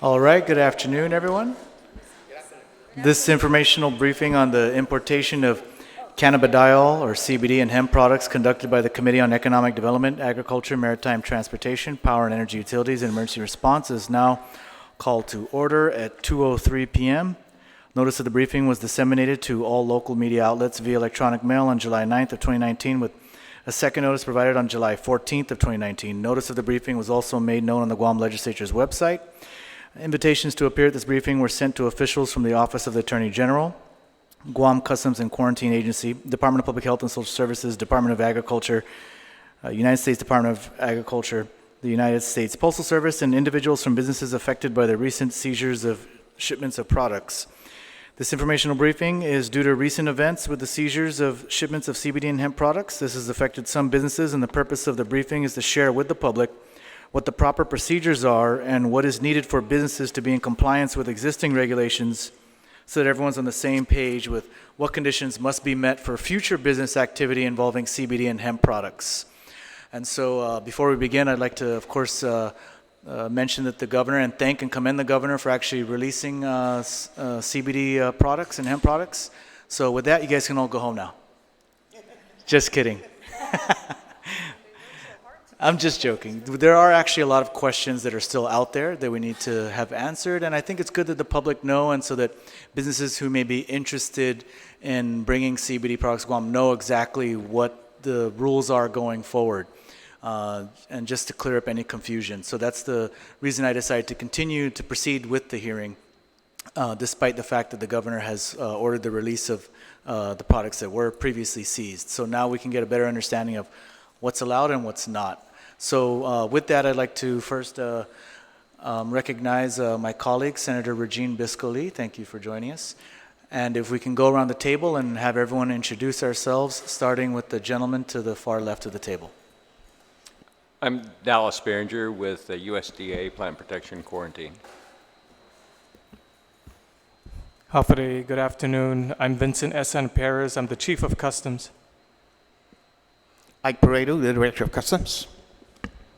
All right, good afternoon, everyone. This informational briefing on the importation of cannabidiol, or CBD, and hemp products conducted by the Committee on Economic Development, Agriculture, Maritime Transportation, Power and Energy Utilities, and Emergency Response is now called to order at 2:03 p.m. Notice of the briefing was disseminated to all local media outlets via electronic mail on July 9th of 2019, with a second notice provided on July 14th of 2019. Notice of the briefing was also made known on the Guam Legislature's website. Invitations to appear at this briefing were sent to officials from the Office of the Attorney General, Guam Customs and Quarantine Agency, Department of Public Health and Social Services, Department of Agriculture, United States Department of Agriculture, the United States Postal Service, and individuals from businesses affected by the recent seizures of shipments of products. This informational briefing is due to recent events with the seizures of shipments of CBD and hemp products. This has affected some businesses, and the purpose of the briefing is to share with the public what the proper procedures are and what is needed for businesses to be in compliance with existing regulations so that everyone's on the same page with what conditions must be met for future business activity involving CBD and hemp products. And so before we begin, I'd like to, of course, mention that the governor, and thank and commend the governor for actually releasing CBD products and hemp products. So with that, you guys can all go home now. Just kidding. I'm just joking. There are actually a lot of questions that are still out there that we need to have answered, and I think it's good that the public know, and so that businesses who may be interested in bringing CBD products to Guam know exactly what the rules are going forward, and just to clear up any confusion. So that's the reason I decided to continue to proceed with the hearing, despite the fact that the governor has ordered the release of the products that were previously seized. So now we can get a better understanding of what's allowed and what's not. So with that, I'd like to first recognize my colleague, Senator Regine Biscoli. Thank you for joining us. And if we can go around the table and have everyone introduce ourselves, starting with the gentleman to the far left of the table. I'm Dallas Behringer with the USDA Plant Protection Quarantine. Hafere, good afternoon. I'm Vincent S.N. Perez. I'm the Chief of Customs. Ike Paredo, the Director of Customs.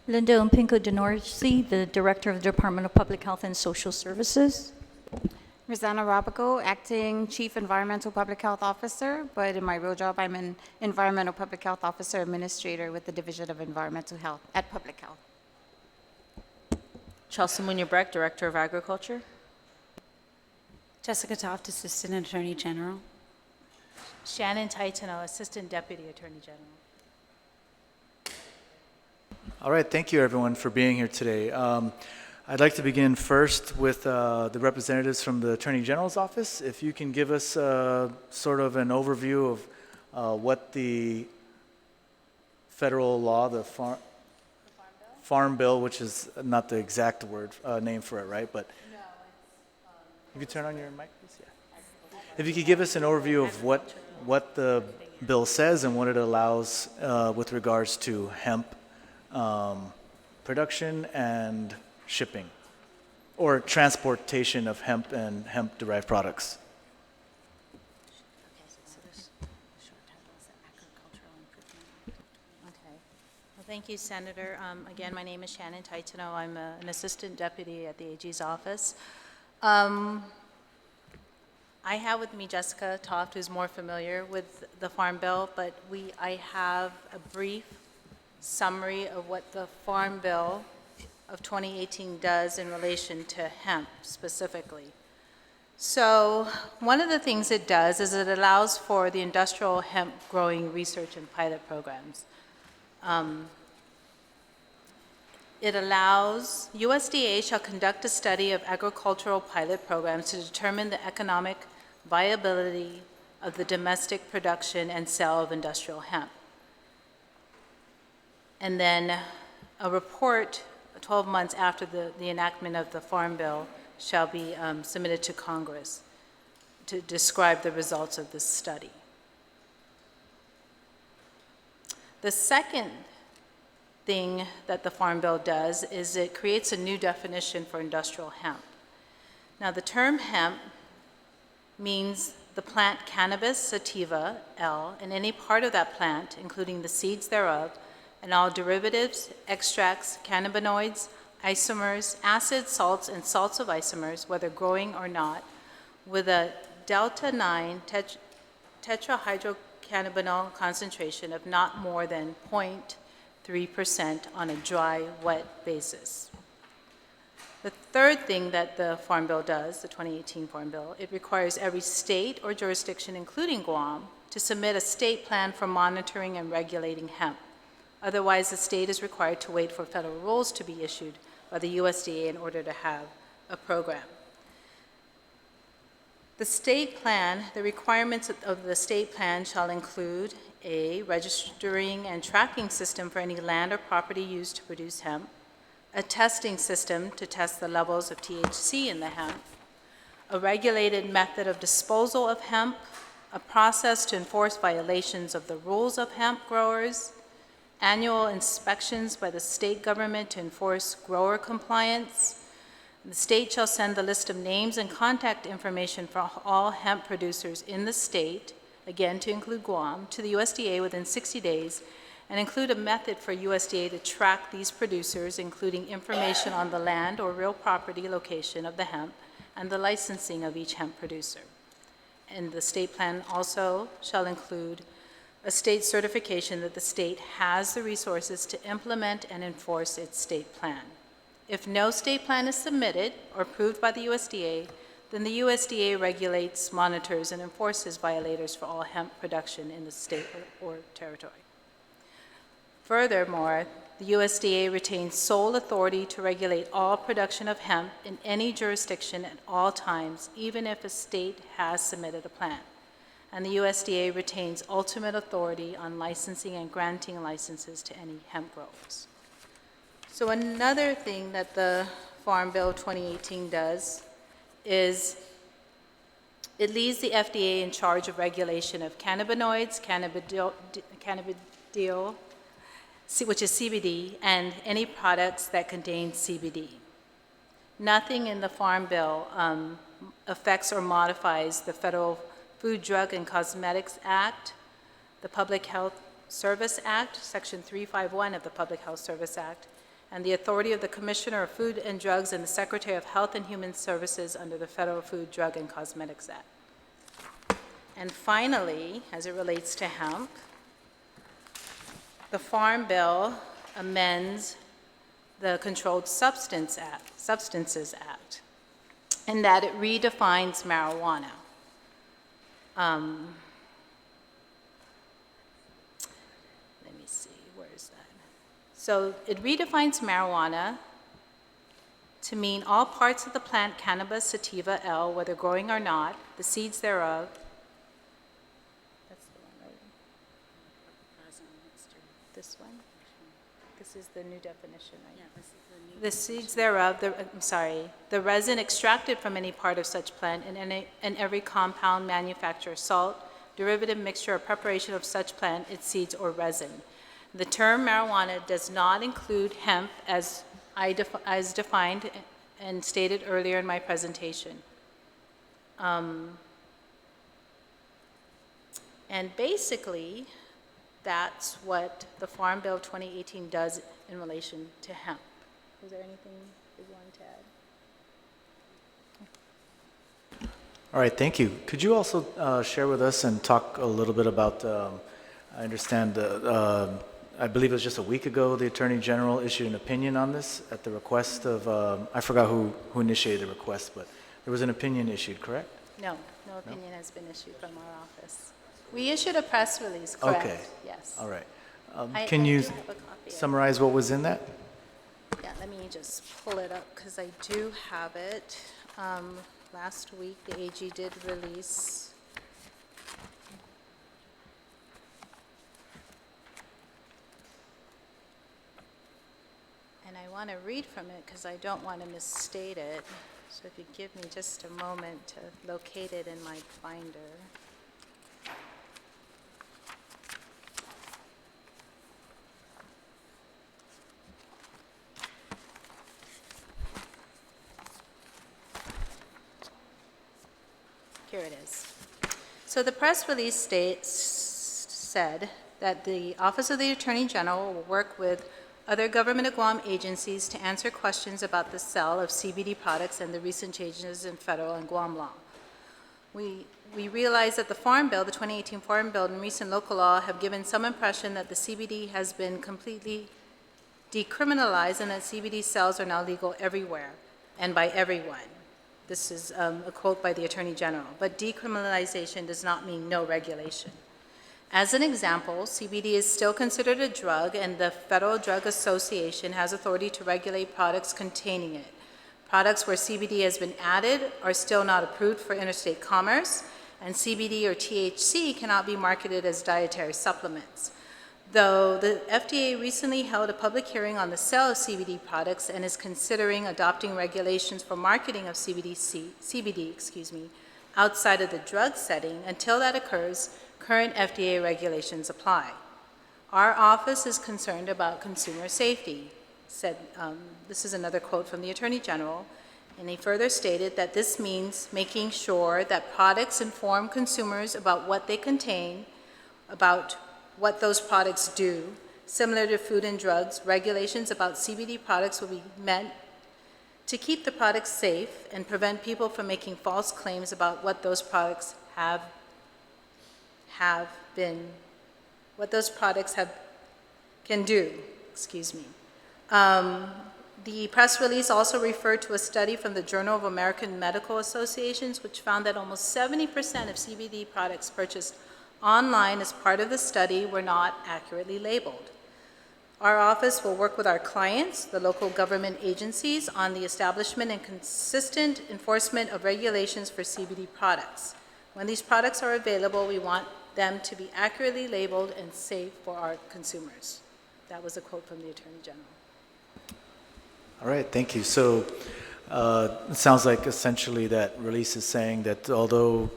Linda Umpinko Denorsi, the Director of the Department of Public Health and Social Services. Rosanna Robico, Acting Chief Environmental Public Health Officer, but in my real job, I'm an Environmental Public Health Officer Administrator with the Division of Environmental Health at Public Health. Chelsea Munya-Breck, Director of Agriculture. Jessica Toft, Assistant Attorney General. Shannon Titano, Assistant Deputy Attorney General. All right, thank you everyone for being here today. I'd like to begin first with the representatives from the Attorney General's office. If you can give us sort of an overview of what the federal law, the Farm Bill, which is not the exact word name for it, right? But no, it's, you could turn on your mic, please. Yeah. If you could give us an overview of what the bill says and what it allows with regards to hemp production and shipping, or transportation of hemp and hemp-derived products. Okay. Well, thank you, Senator. Again, my name is Shannon Titano. I'm an Assistant Deputy at the AG's office. I have with me Jessica Toft, who's more familiar with the Farm Bill, but I have a brief summary of what the Farm Bill of 2018 does in relation to hemp specifically. So one of the things it does is it allows for the industrial hemp growing research and pilot programs. It allows USDA shall conduct a study of agricultural pilot programs to determine the economic viability of the domestic production and sale of industrial hemp. And then a report 12 months after the enactment of the Farm Bill shall be submitted to Congress to describe the results of this study. The second thing that the Farm Bill does is it creates a new definition for industrial hemp. Now, the term hemp means the plant cannabis sativa, L, and any part of that plant, including the seeds thereof, and all derivatives, extracts, cannabinoids, isomers, acids, salts, and salts of isomers, whether growing or not, with a delta 9 tetrahydrocannabinol concentration of not more than 0.3% on a dry, wet basis. The third thing that the Farm Bill does, the 2018 Farm Bill, it requires every state or jurisdiction, including Guam, to submit a state plan for monitoring and regulating hemp. Otherwise, the state is required to wait for federal rules to be issued by the USDA in order to have a program. The state plan, the requirements of the state plan shall include a registering and tracking system for any land or property used to produce hemp, a testing system to test the levels of THC in the hemp, a regulated method of disposal of hemp, a process to enforce violations of the rules of hemp growers, annual inspections by the state government to enforce grower compliance. The state shall send the list of names and contact information for all hemp producers in the state, again to include Guam, to the USDA within 60 days, and include a method for USDA to track these producers, including information on the land or real property location of the hemp and the licensing of each hemp producer. And the state plan also shall include a state certification that the state has the resources to implement and enforce its state plan. If no state plan is submitted or approved by the USDA, then the USDA regulates, monitors, and enforces violators for all hemp production in the state or territory. Furthermore, the USDA retains sole authority to regulate all production of hemp in any jurisdiction at all times, even if a state has submitted a plan. And the USDA retains ultimate authority on licensing and granting licenses to any hemp growers. So another thing that the Farm Bill 2018 does is it leaves the FDA in charge of regulation of cannabinoids, cannabidiol, which is CBD, and any products that contain CBD. Nothing in the Farm Bill affects or modifies the Federal Food, Drug, and Cosmetics Act, the Public Health Service Act, Section 351 of the Public Health Service Act, and the authority of the Commissioner of Food and Drugs and the Secretary of Health and Human Services under the Federal Food, Drug, and Cosmetics Act. And finally, as it relates to hemp, the Farm Bill amends the Controlled Substances Act in that it redefines marijuana. Let me see, where is that? So it redefines marijuana to mean all parts of the plant cannabis sativa L, whether growing or not, the seeds thereof. That's the one, right? This one? This is the new definition, right? Yeah, this is the new The seeds thereof, the resin extracted from any part of such plant and every compound, manufacture, salt, derivative mixture, or preparation of such plant, its seeds, or resin. The term marijuana does not include hemp as defined and stated earlier in my presentation. And basically, that's what the Farm Bill 2018 does in relation to hemp. Is there anything you wanted to add? All right, thank you. Could you also share with us and talk a little bit about, I understand, I believe it was just a week ago, the Attorney General issued an opinion on this at the request of, I forgot who initiated the request, but there was an opinion issued, correct? No opinion has been issued from our office. We issued a press release, correct? Okay. Yes. All right. I Can you do have a copy of it. summarize what was in that? Yeah, let me just pull it up because I do have it. Last week, the AG did release. And I want to read from it because I don't want to misstate it. So if you give me just a moment to locate it in my binder. Here it is. So the press release said that the Office of the Attorney General will work with other government of Guam agencies to answer questions about the sale of CBD products and the recent changes in federal and Guam law. We realize that the Farm Bill, the 2018 Farm Bill, and recent local law have given some impression that the CBD has been completely decriminalized and that CBD sales are now legal everywhere and by everyone. This is a quote by the Attorney General. But decriminalization does not mean no regulation. As an example, CBD is still considered a drug, and the Federal Drug Association has authority to regulate products containing it. Products where CBD has been added are still not approved for interstate commerce, and CBD or THC cannot be marketed as dietary supplements. Though the FDA recently held a public hearing on the sale of CBD products and is considering adopting regulations for marketing of CBD, outside of the drug setting, until that occurs, current FDA regulations apply. Our office is concerned about consumer safety, said, this is another quote from the Attorney General, and he further stated that this means making sure that products inform consumers about what they contain, about what those products do. Similar to food and drugs, regulations about CBD products will be meant to keep the products safe and prevent people from making false claims about what those products can do. The press release also referred to a study from the Journal of American Medical Associations, which found that almost 70% of CBD products purchased online as part of the study were not accurately labeled. Our office will work with our clients, the local government agencies, on the establishment and consistent enforcement of regulations for CBD products. When these products are available, we want them to be accurately labeled and safe for our consumers. That was a quote from the Attorney General. All right, thank you. So it sounds like essentially that release is saying that although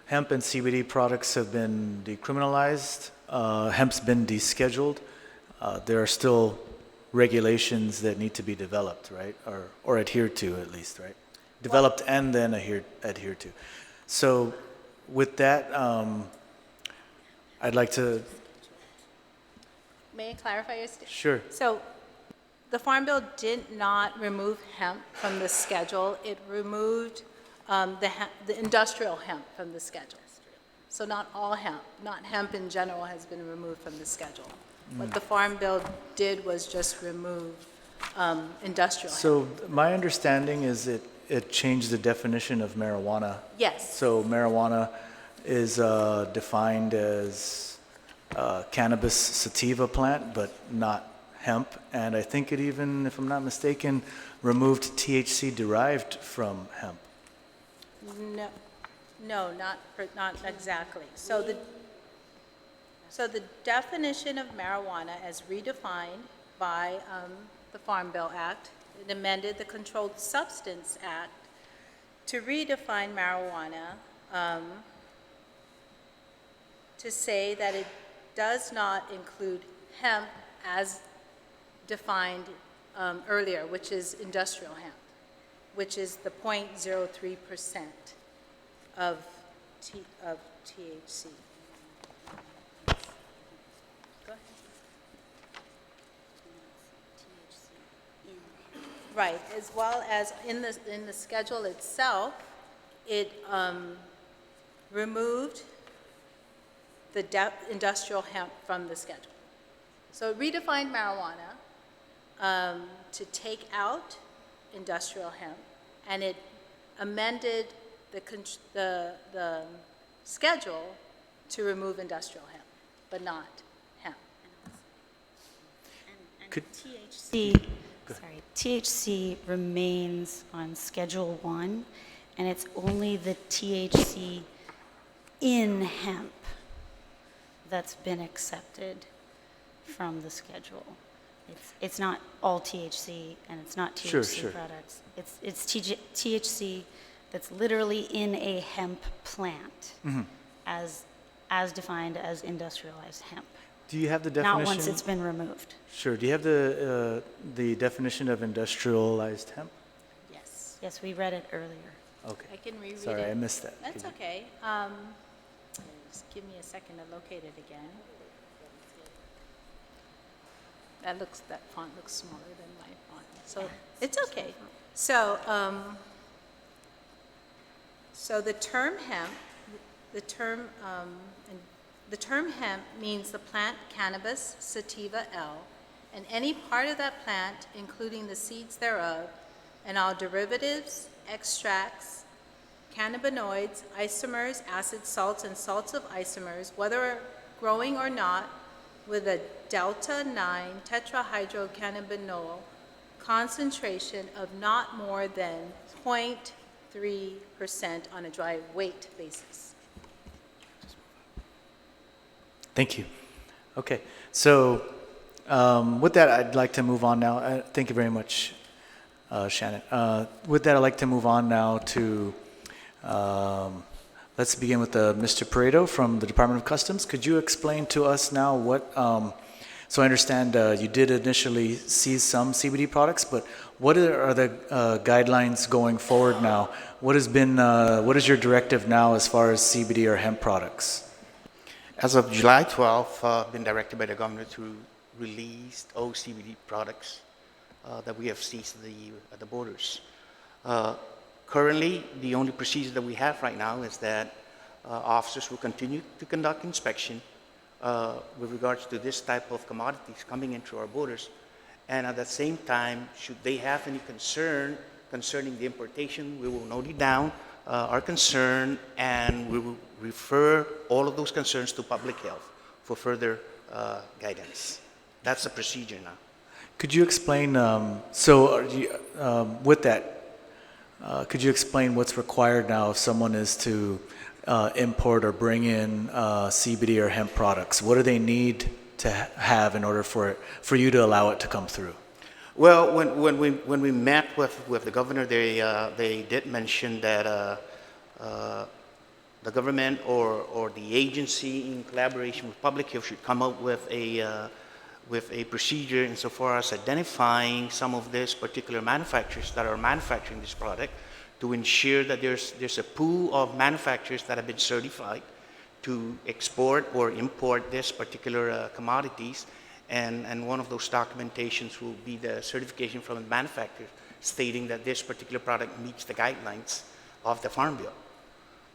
hemp and CBD products have been decriminalized, hemp's been descheduled, there are still regulations that need to be developed, right? Or adhered to at least, right? Developed and then adhered to. So with that, I'd like to... May I clarify your statement? Sure. So the Farm Bill did not remove hemp from the schedule. It removed the industrial hemp from the schedule. So not all hemp, not hemp in general has been removed from the schedule. What the Farm Bill did was just remove industrial hemp. So my understanding is it changed the definition of marijuana. Yes. So marijuana is defined as cannabis sativa plant, but not hemp. And I think it even, if I'm not mistaken, removed THC derived from hemp. No, not exactly. So the definition of marijuana as redefined by the Farm Bill Act, it amended the Controlled Substance Act to redefine marijuana to say that it does not include hemp as defined earlier, which is industrial hemp, which is the 0.03% of THC. Go ahead. Right, as well as in the schedule itself, it removed the industrial hemp from the schedule. So it redefined marijuana to take out industrial hemp, and it amended the schedule to remove industrial hemp, but not hemp. And THC remains on Schedule 1, and it's only the THC in hemp that's been accepted from the schedule. It's not all THC, and it's not THC products. It's THC that's literally in a hemp plant, as defined as industrialized hemp. Do you have the definition? Not once it's been removed. Sure. Do you have the definition of industrialized hemp? Yes. Yes, we read it earlier. Okay. I can reread it. Sorry, I missed that. That's Could you- okay. Just give me a second to locate it again. that font looks smaller than my font, so it's okay. So, so the term hemp, the term hemp means the plant cannabis sativa L, and any part of that plant, including the seeds thereof, and all derivatives, extracts, cannabinoids, isomers, acids, salts, and salts of isomers, whether growing or not, with a delta-9 tetrahydrocannabinol concentration of not more than 0.3% on a dry weight basis. Thank you. Okay, so with that, I'd like to move on now. Thank you very much, Shannon. With that, I'd like to move on now to, let's begin with Mr. Pareto from the Department of Customs. Could you explain to us now what, so I understand you did initially seize some CBD products, but what are the guidelines going forward now? What is your directive now as far as CBD or hemp products? As of July 12th, been directed by the governor to release all CBD products that we have seized at the borders. Currently, the only procedure that we have right now is that officers will continue to conduct inspection with regards to this type of commodities coming into our borders. And at the same time, should they have any concern concerning the importation, we will note it down, our concern, and we will refer all of those concerns to public health for further guidance. That's the procedure now. Could you explain, with that, could you explain what's required now if someone is to import or bring in CBD or hemp products? What do they need to have in order for you to allow it to come through? Well, when we met with the governor, they did mention that the government or the agency in collaboration with public health should come up with a procedure insofar as identifying some of these particular manufacturers that are manufacturing this product to ensure that there's a pool of manufacturers that have been certified to export or import this particular commodities, and one of those documentations will be the certification from the manufacturer stating that this particular product meets the guidelines of the Farm Bill.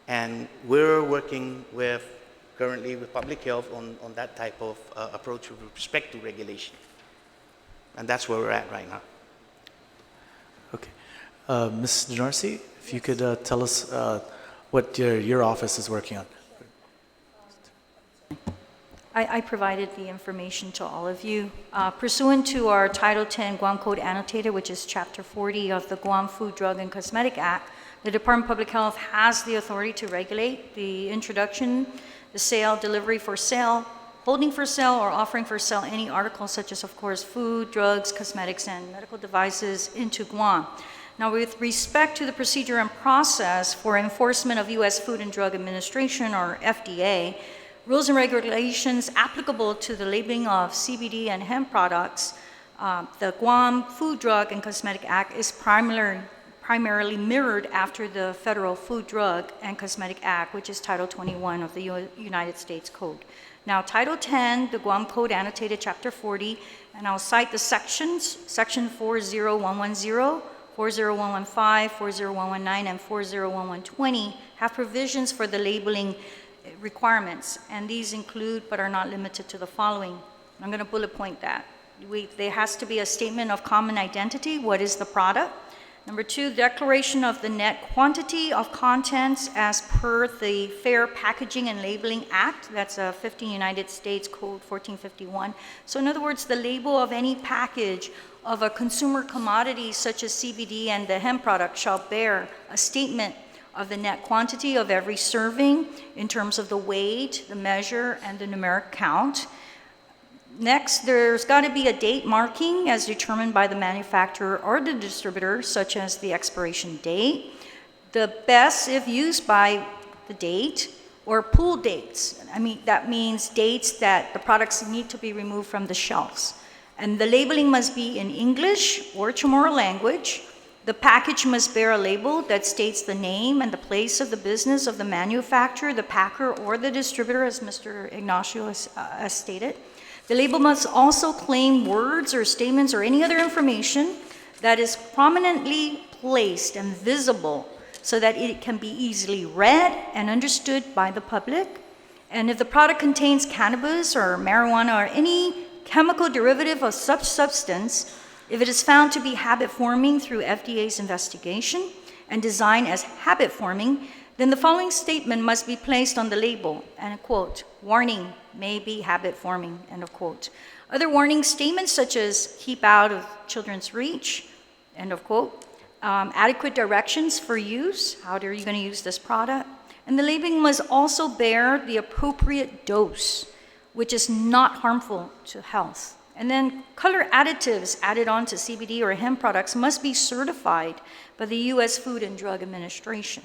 And we're working currently with public health on that type of approach with respect to regulation. And that's where we're at right now. Okay. Ms. DeNarcy, if you could tell us what your office is working on. I provided the information to all of you. Pursuant to our Title 10 Guam Code Annotated, which is Chapter 40 of the Guam Food, Drug, and Cosmetic Act, the Department of Public Health has the authority to regulate the introduction, the sale, delivery for sale, holding for sale, or offering for sale any article such as, of course, food, drugs, cosmetics, and medical devices into Guam. Now, with respect to the procedure and process for enforcement of U.S. Food and Drug Administration, or FDA, rules and regulations applicable to the labeling of CBD and hemp products, the Guam Food, Drug, and Cosmetic Act is primarily mirrored after the Federal Food, Drug, and Cosmetic Act, which is Title 21 of the United States Code. Now, Title 10, the Guam Code Annotated Chapter 40, and I'll cite the sections, Section 40110, 40115, 40119, and 40120 have provisions for the labeling requirements, and these include but are not limited to the following. I'm going to bullet point that. There has to be a statement of common identity. What is the product? Number 2, declaration of the net quantity of contents as per the Fair Packaging and Labeling Act. That's 15 United States Code 1451. So in other words, the label of any package of a consumer commodity such as CBD and the hemp product shall bear a statement of the net quantity of every serving in terms of the weight, the measure, and the numeric count. Next, there's got to be a date marking as determined by the manufacturer or the distributor, such as the expiration date. The best if used by the date, or pool dates. That means dates that the products need to be removed from the shelves. And the labeling must be in English or Chamorro language. The package must bear a label that states the name and the place of the business of the manufacturer, the packer, or the distributor, as Mr. Ignacio has stated. The label must also claim words or statements or any other information that is prominently placed and visible so that it can be easily read and understood by the public. And if the product contains cannabis or marijuana or any chemical derivative of such substance, if it is found to be habit-forming through FDA's investigation and designed as habit-forming, then the following statement must be placed on the label, and I quote, "Warning, may be habit-forming," end of quote. Other warning statements such as "keep out of children's reach," end of quote, adequate directions for use, how are you going to use this product, and the labeling must also bear the appropriate dose, which is not harmful to health. And then color additives added on to CBD or hemp products must be certified by the U.S. Food and Drug Administration.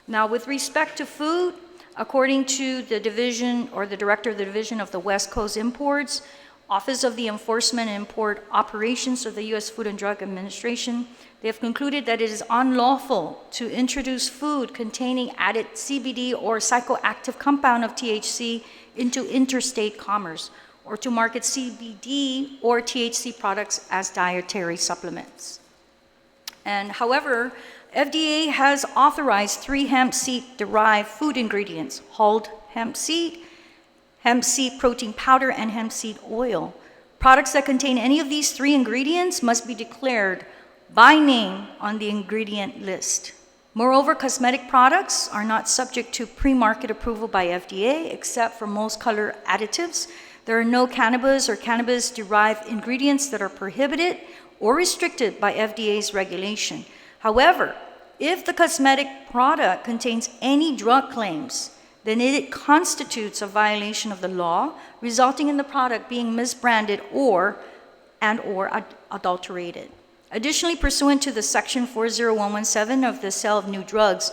Now, with respect to food, according to the division or the director of the division of the West Coast Imports, Office of the Enforcement and Import Operations of the U.S. Food and Drug Administration, they have concluded that it is unlawful to introduce food containing added CBD or psychoactive compound of THC into interstate commerce, or to market CBD or THC products as dietary supplements. And however, FDA has authorized 3 hemp seed-derived food ingredients: hulled hemp seed protein powder, and hemp seed oil. Products that contain any of these 3 ingredients must be declared by name on the ingredient list. Moreover, cosmetic products are not subject to pre-market approval by FDA, except for most color additives. There are no cannabis or cannabis-derived ingredients that are prohibited or restricted by FDA's regulation. However, if the cosmetic product contains any drug claims, then it constitutes a violation of the law, resulting in the product being misbranded or adulterated. Additionally, pursuant to the Section 40117 of the Sale of New Drugs,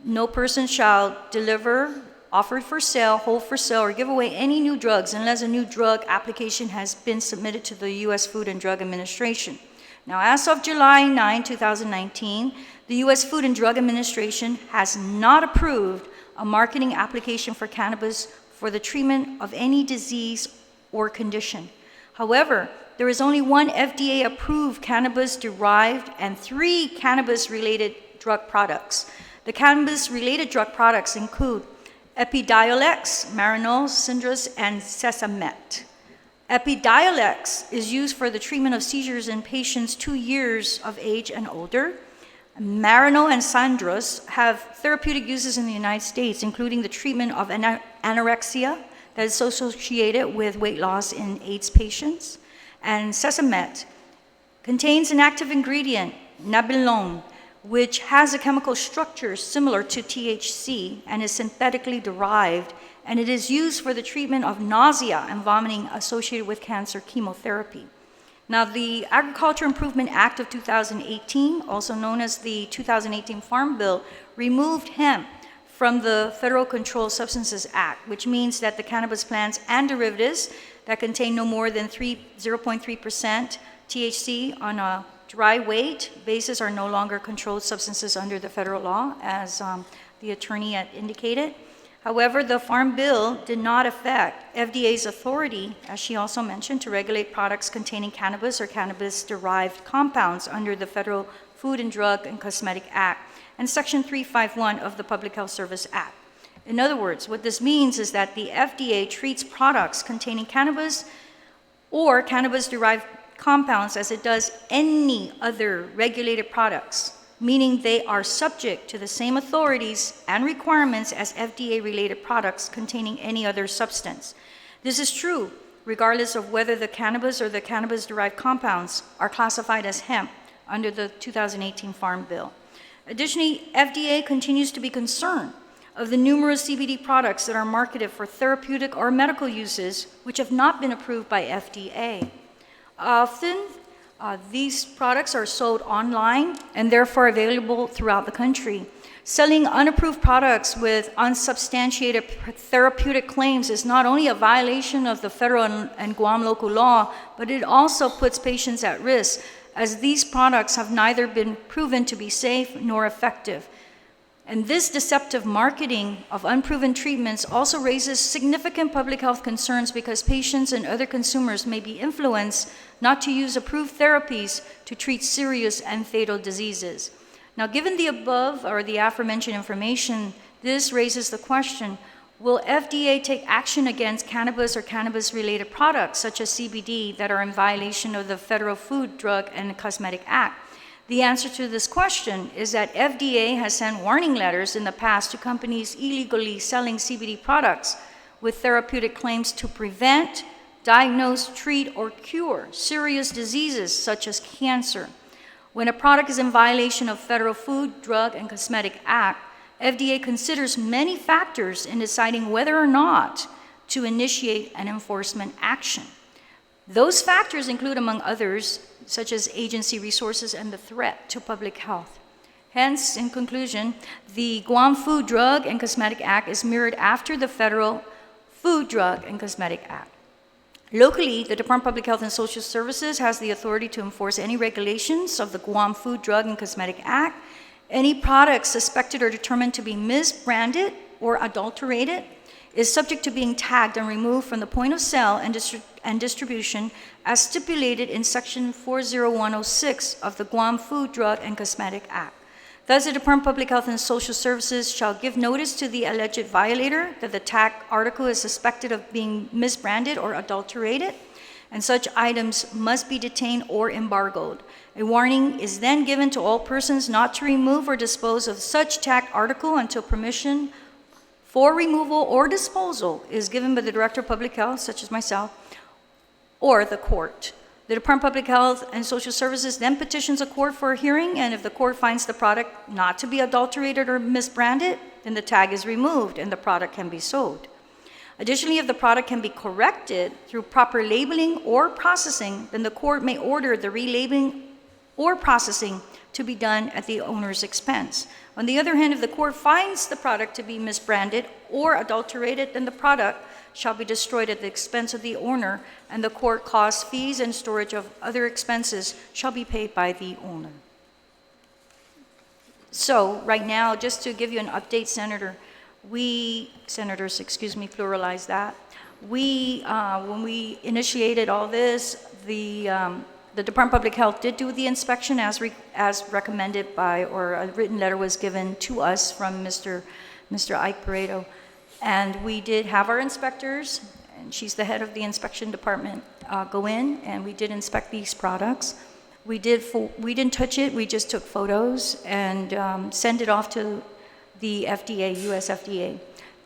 no person shall deliver, offer for sale, hold for sale, or give away any new drugs unless a new drug application has been submitted to the U.S. Food and Drug Administration. Now, as of July 9, 2019, the U.S. Food and Drug Administration has not approved a marketing application for cannabis for the treatment of any disease or condition. However, there is only 1 FDA-approved cannabis-derived and 3 cannabis-related drug products. The cannabis-related drug products include Epidiolex, Marinol, Syndrus, and Sesamet. Epidiolex is used for the treatment of seizures in patients 2 years of age and older. Marinol and Syndrus have therapeutic uses in the United States, including the treatment of anorexia that is associated with weight loss in AIDS patients. And Sesamet contains an active ingredient, nabilone, which has a chemical structure similar to THC and is synthetically derived, and it is used for the treatment of nausea and vomiting associated with cancer chemotherapy. Now, the Agriculture Improvement Act of 2018, also known as the 2018 Farm Bill, removed hemp from the Federal Controlled Substances Act, which means that the cannabis plants and derivatives that contain no more than 0.3% THC on a dry weight basis are no longer controlled substances under the federal law, as the attorney had indicated. However, the Farm Bill did not affect FDA's authority, as she also mentioned, to regulate products containing cannabis or cannabis-derived compounds under the Federal Food and Drug and Cosmetic Act and Section 351 of the Public Health Service Act. In other words, what this means is that the FDA treats products containing cannabis or cannabis-derived compounds as it does any other regulated products, meaning they are subject to the same authorities and requirements as FDA-related products containing any other substance. This is true regardless of whether the cannabis or the cannabis-derived compounds are classified as hemp under the 2018 Farm Bill. Additionally, FDA continues to be concerned of the numerous CBD products that are marketed for therapeutic or medical uses which have not been approved by FDA. Often, these products are sold online and therefore available throughout the country. Selling unapproved products with unsubstantiated therapeutic claims is not only a violation of the federal and Guam local law, but it also puts patients at risk, as these products have neither been proven to be safe nor effective. And this deceptive marketing of unproven treatments also raises significant public health concerns because patients and other consumers may be influenced not to use approved therapies to treat serious and fatal diseases. Now, given the above or the aforementioned information, this raises the question, will FDA take action against cannabis or cannabis-related products such as CBD that are in violation of the Federal Food, Drug, and Cosmetic Act? The answer to this question is that FDA has sent warning letters in the past to companies illegally selling CBD products with therapeutic claims to prevent, diagnose, treat, or cure serious diseases such as cancer. When a product is in violation of Federal Food, Drug, and Cosmetic Act, FDA considers many factors in deciding whether or not to initiate an enforcement action. Those factors include, among others, such as agency resources and the threat to public health. Hence, in conclusion, the Guam Food, Drug, and Cosmetic Act is mirrored after the Federal Food, Drug, and Cosmetic Act. Locally, the Department of Public Health and Social Services has the authority to enforce any regulations of the Guam Food, Drug, and Cosmetic Act. Any product suspected or determined to be misbranded or adulterated is subject to being tagged and removed from the point of sale and distribution as stipulated in Section 40106 of the Guam Food, Drug, and Cosmetic Act. Thus, the Department of Public Health and Social Services shall give notice to the alleged violator that the tagged article is suspected of being misbranded or adulterated, and such items must be detained or embargoed. A warning is then given to all persons not to remove or dispose of such tagged article until permission for removal or disposal is given by the Director of Public Health, such as myself, or the court. The Department of Public Health and Social Services then petitions a court for a hearing, and if the court finds the product not to be adulterated or misbranded, then the tag is removed and the product can be sold. Additionally, if the product can be corrected through proper labeling or processing, then the court may order the relabeling or processing to be done at the owner's expense. On the other hand, if the court finds the product to be misbranded or adulterated, then the product shall be destroyed at the expense of the owner, and the court costs, fees, and storage of other expenses shall be paid by the owner. So, right now, just to give you an update, senators, excuse me, pluralize that. When we initiated all this, the Department of Public Health did do the inspection as recommended by, or a written letter was given to us from Mr. Ike Pareto. And we did have our inspectors, and she's the head of the inspection department, go in, and we did inspect these products. We didn't touch it, we just took photos and sent it off to the FDA, US FDA.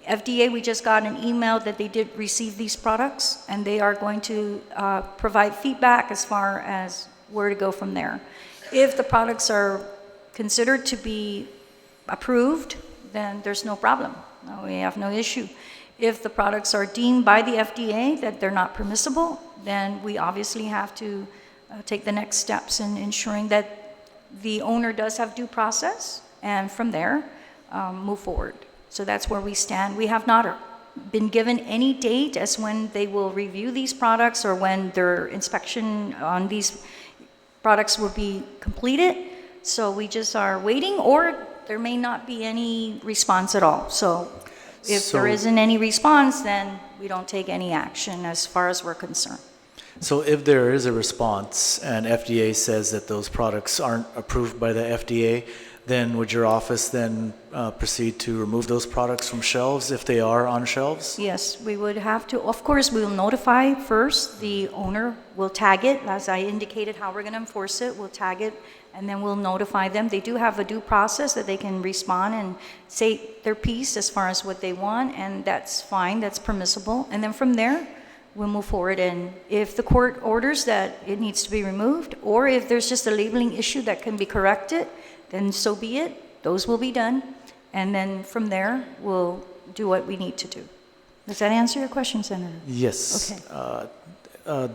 FDA, we just got an email that they did receive these products, and they are going to provide feedback as far as where to go from there. If the products are considered to be approved, then there's no problem. We have no issue. If the products are deemed by the FDA that they're not permissible, then we obviously have to take the next steps in ensuring that the owner does have due process, and from there, move forward. So that's where we stand. We have not been given any date as when they will review these products or when their inspection on these products will be completed. So we just are waiting, or there may not be any response at all. So if there isn't any response, then we don't take any action as far as we're concerned. So if there is a response and FDA says that those products aren't approved by the FDA, then would your office then proceed to remove those products from shelves if they are on shelves? Yes, we would have to. Of course, we will notify first. The owner will tag it, as I indicated how we're going to enforce it. We'll tag it, and then we'll notify them. They do have a due process that they can respond and say their piece as far as what they want, and that's fine, that's permissible. And then from there, we'll move forward. And if the court orders that it needs to be removed, or if there's just a labeling issue that can be corrected, then so be it. Those will be done. And then from there, we'll do what we need to do. Does that answer your question, Senator? Yes. Okay.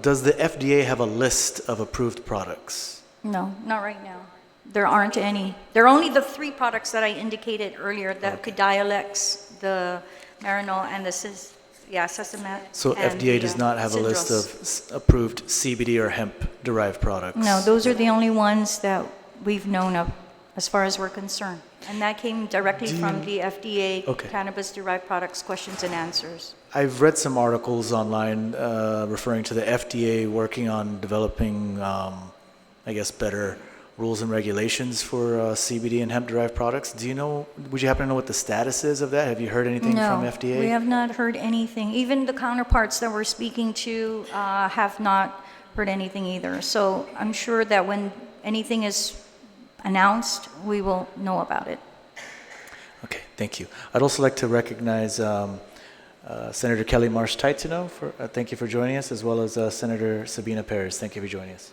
Does the FDA have a list of approved products? No, not right now. There aren't any. There are only the 3 products that I indicated earlier, the Epidiolex, the Marinol, and the Sesamet. So FDA does not have a list of approved CBD or hemp-derived products? No, those are the only ones that we've known of as far as we're concerned. And that came directly from the FDA Okay. cannabis-derived products questions and answers. I've read some articles online referring to the FDA working on developing, I guess, better rules and regulations for CBD and hemp-derived products. Do you know, would you happen to know what the status is of that? Have you heard anything from FDA? No, we have not heard anything. Even the counterparts that we're speaking to have not heard anything either. So I'm sure that when anything is announced, we will know about it. Okay, thank you. I'd also like to recognize Senator Kelly Marsh Taitano. Thank you for joining us, as well as Senator Sabina Perez. Thank you for joining us.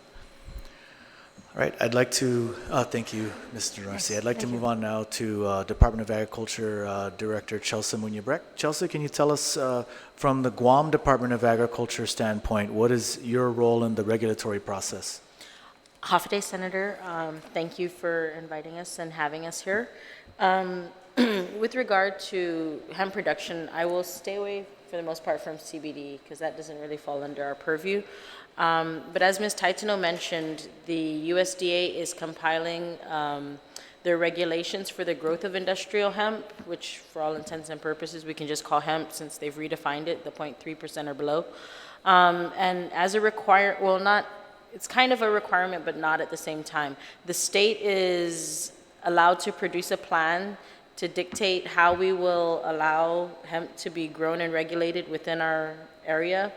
All right, I'd like to, thank you, Mr. Narcy. I'd like to move on now to Department of Agriculture Director Chelsea Muñoz-Brecht. Chelsea, can you tell us from the Guam Department of Agriculture standpoint, what is your role in the regulatory process? Hafa Senator. Thank you for inviting us and having us here. With regard to hemp production, I will stay away for the most part from CBD because that doesn't really fall under our purview. But as Ms. Taitano mentioned, the USDA is compiling their regulations for the growth of industrial hemp, which for all intents and purposes we can just call hemp since they've redefined it, the 0.3% or below. And as a it's kind of a requirement, but not at the same time. The state is allowed to produce a plan to dictate how we will allow hemp to be grown and regulated within our area.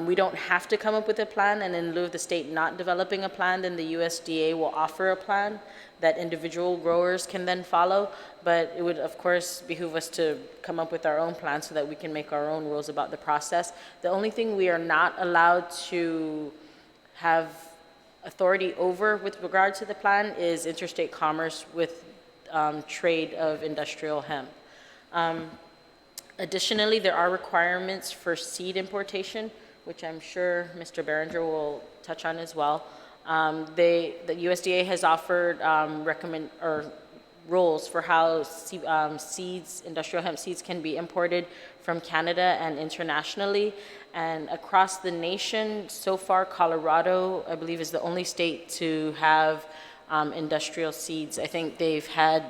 We don't have to come up with a plan, and in lieu of the state not developing a plan, then the USDA will offer a plan that individual growers can then follow. But it would, of course, behoove us to come up with our own plan so that we can make our own rules about the process. The only thing we are not allowed to have authority over with regard to the plan is interstate commerce with trade of industrial hemp. Additionally, there are requirements for seed importation, which I'm sure Mr. Behringer will touch on as well. The USDA has offered rules for how industrial hemp seeds can be imported from Canada and internationally. And across the nation, so far, Colorado, I believe, is the only state to have industrial seeds. I think they've had,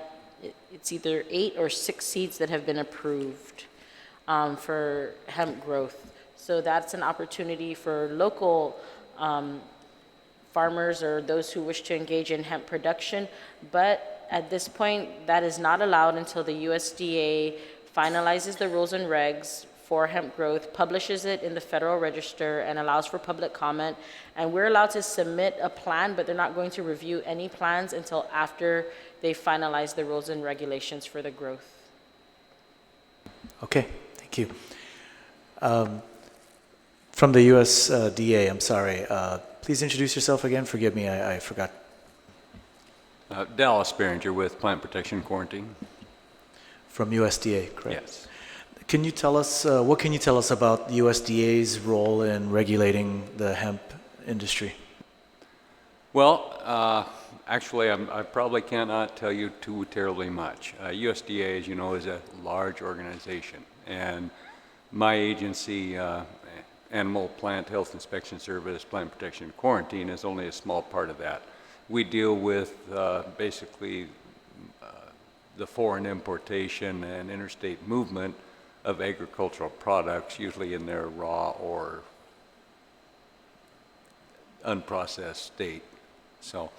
it's either 8 or 6 seeds that have been approved for hemp growth. So that's an opportunity for local farmers or those who wish to engage in hemp production. But at this point, that is not allowed until the USDA finalizes the rules and regs for hemp growth, publishes it in the Federal Register, and allows for public comment. And we're allowed to submit a plan, but they're not going to review any plans until after they finalize the rules and regulations for the growth. Okay, thank you. From the USDA, I'm sorry, please introduce yourself again. Forgive me, I forgot. Dallas Behringer with Plant Protection Quarantine. From USDA, correct? Yes. Can you tell us, what can you tell us about the USDA's role in regulating the hemp industry? Well, actually, I probably cannot tell you too terribly much. USDA, as you know, is a large organization, and my agency, Animal Plant Health Inspection Service, Plant Protection and Quarantine, is only a small part of that. We deal with basically the foreign importation and interstate movement of agricultural products, usually in their raw or unprocessed state. So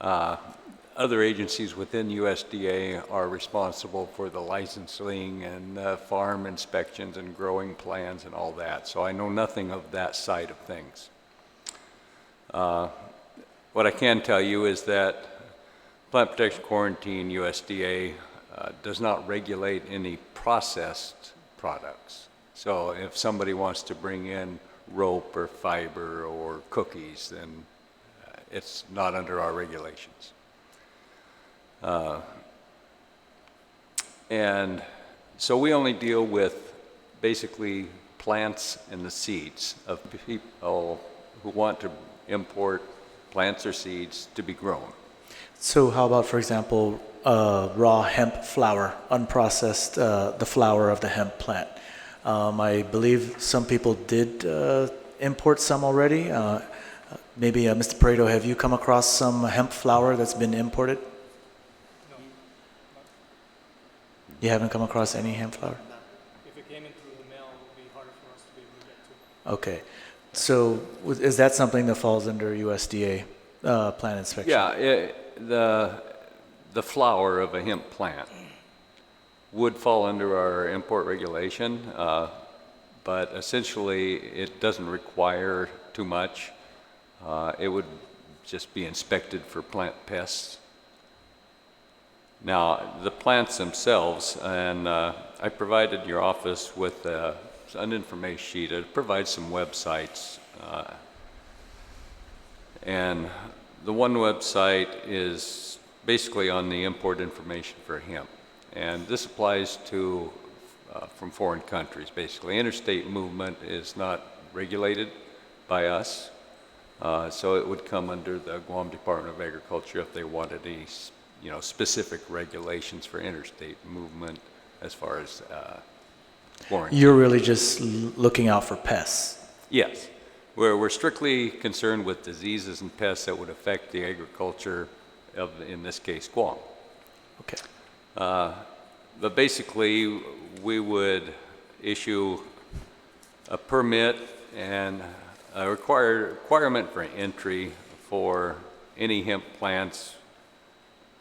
other agencies within USDA are responsible for the licensing and farm inspections and growing plans and all that. So I know nothing of that side of things. What I can tell you is that Plant Protection Quarantine, USDA, does not regulate any processed products. So if somebody wants to bring in rope or fiber or cookies, then it's not under our regulations. And so we only deal with basically plants and the seeds of people who want to import plants or seeds to be grown. So how about, for example, raw hemp flour, unprocessed, the flour of the hemp plant? I believe some people did import some already. Maybe, Mr. Pareto, have you come across some hemp flour that's been imported? You haven't come across any hemp flower? If it came in through the mail, it would be harder for us to be able to get to. Okay. So is that something that falls under USDA plant inspection? Yeah, the flower of a hemp plant would fall under our import regulation, but essentially it doesn't require too much. It would just be inspected for plant pests. Now, the plants themselves, and I provided your office with an information sheet. It provides some websites. And the one website is basically on the import information for hemp. And this applies to from foreign countries, basically. Interstate movement is not regulated by us. So it would come under the Guam Department of Agriculture if they wanted any, specific regulations for interstate movement as far as foreign. You're really just looking out for pests. Yes. We're strictly concerned with diseases and pests that would affect the agriculture of, in this case, Guam. Okay. But basically, we would issue a permit and a requirement for entry for any hemp plants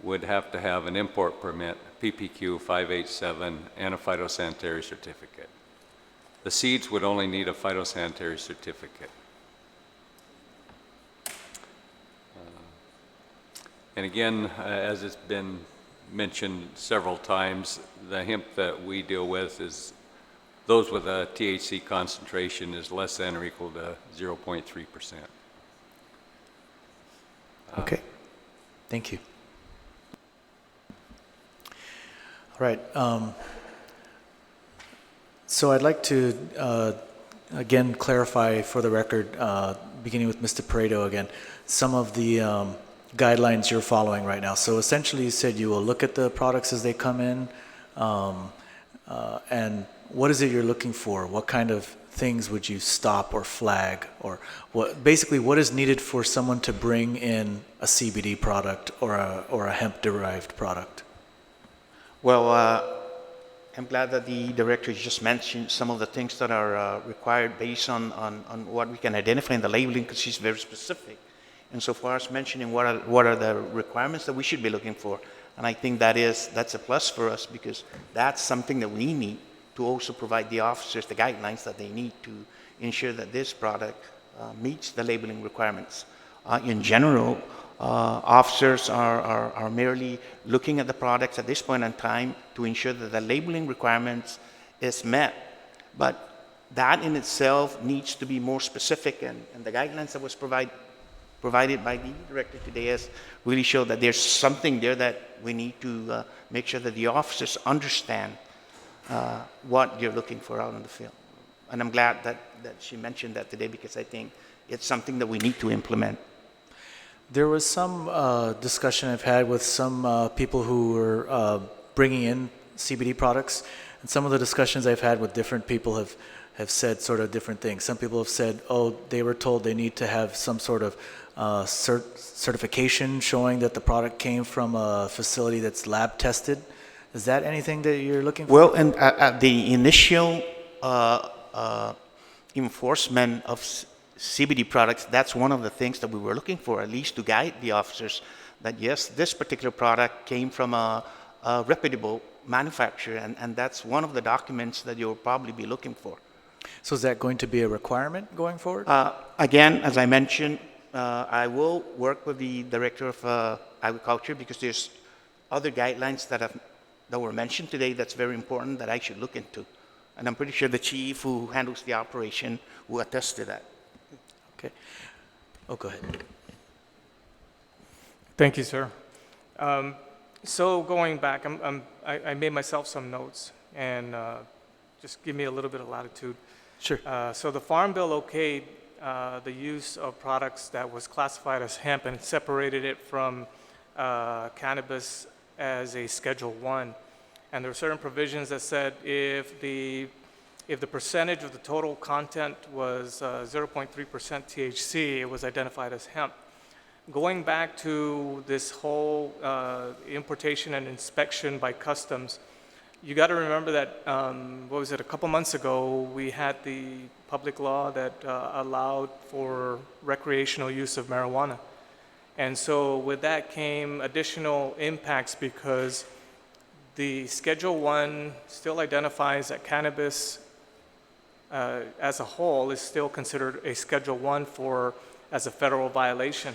would have to have an import permit, PPQ 587, and a phytosanitary certificate. The seeds would only need a phytosanitary certificate. And again, as it's been mentioned several times, the hemp that we deal with is those with a THC concentration is less than or equal to 0.3%. Okay. Thank you. All right. So I'd like to, again, clarify for the record, beginning with Mr. Pareto again, some of the guidelines you're following right now. So essentially you said you will look at the products as they come in, and what is it you're looking for? What kind of things would you stop or flag? Or basically what is needed for someone to bring in a CBD product or a hemp-derived product? Well, I'm glad that the director just mentioned some of the things that are required based on what we can identify in the labeling, because she's very specific. And so far as mentioning what are the requirements that we should be looking for. And I think that's a plus for us, because that's something that we need to also provide the officers the guidelines that they need to ensure that this product meets the labeling requirements. In general, officers are merely looking at the products at this point in time to ensure that the labeling requirements is met. But that in itself needs to be more specific, and the guidelines that was provided by the director today has really showed that there's something there that we need to make sure that the officers understand what you're looking for out in the field. And I'm glad that she mentioned that today, because I think it's something that we need to implement. There was some discussion I've had with some people who were bringing in CBD products, and some of the discussions I've had with different people have said sort of different things. Some people have said, oh, they were told they need to have some sort of certification showing that the product came from a facility that's lab tested. Is that anything that you're looking for? Well, and the initial enforcement of CBD products, that's one of the things that we were looking for, at least to guide the officers that yes, this particular product came from a reputable manufacturer, and that's one of the documents that you'll probably be looking for. So is that going to be a requirement going forward? Again, as I mentioned, I will work with the Director of Agriculture, because there's other guidelines that were mentioned today that's very important that I should look into. And I'm pretty sure the chief who handles the operation will attest to that. Okay. Oh, go ahead. Thank you, sir. So going back, I made myself some notes, and just give me a little bit of latitude. Sure. So the Farm Bill okayed the use of products that was classified as hemp and separated it from cannabis as a Schedule 1. And there were certain provisions that said if the percentage of the total content was 0.3% THC, it was identified as hemp. Going back to this whole importation and inspection by customs, you got to remember that, what was it, a couple months ago, we had the public law that allowed for recreational use of marijuana. And so with that came additional impacts because the Schedule 1 still identifies that cannabis as a whole is still considered a Schedule 1 as a federal violation.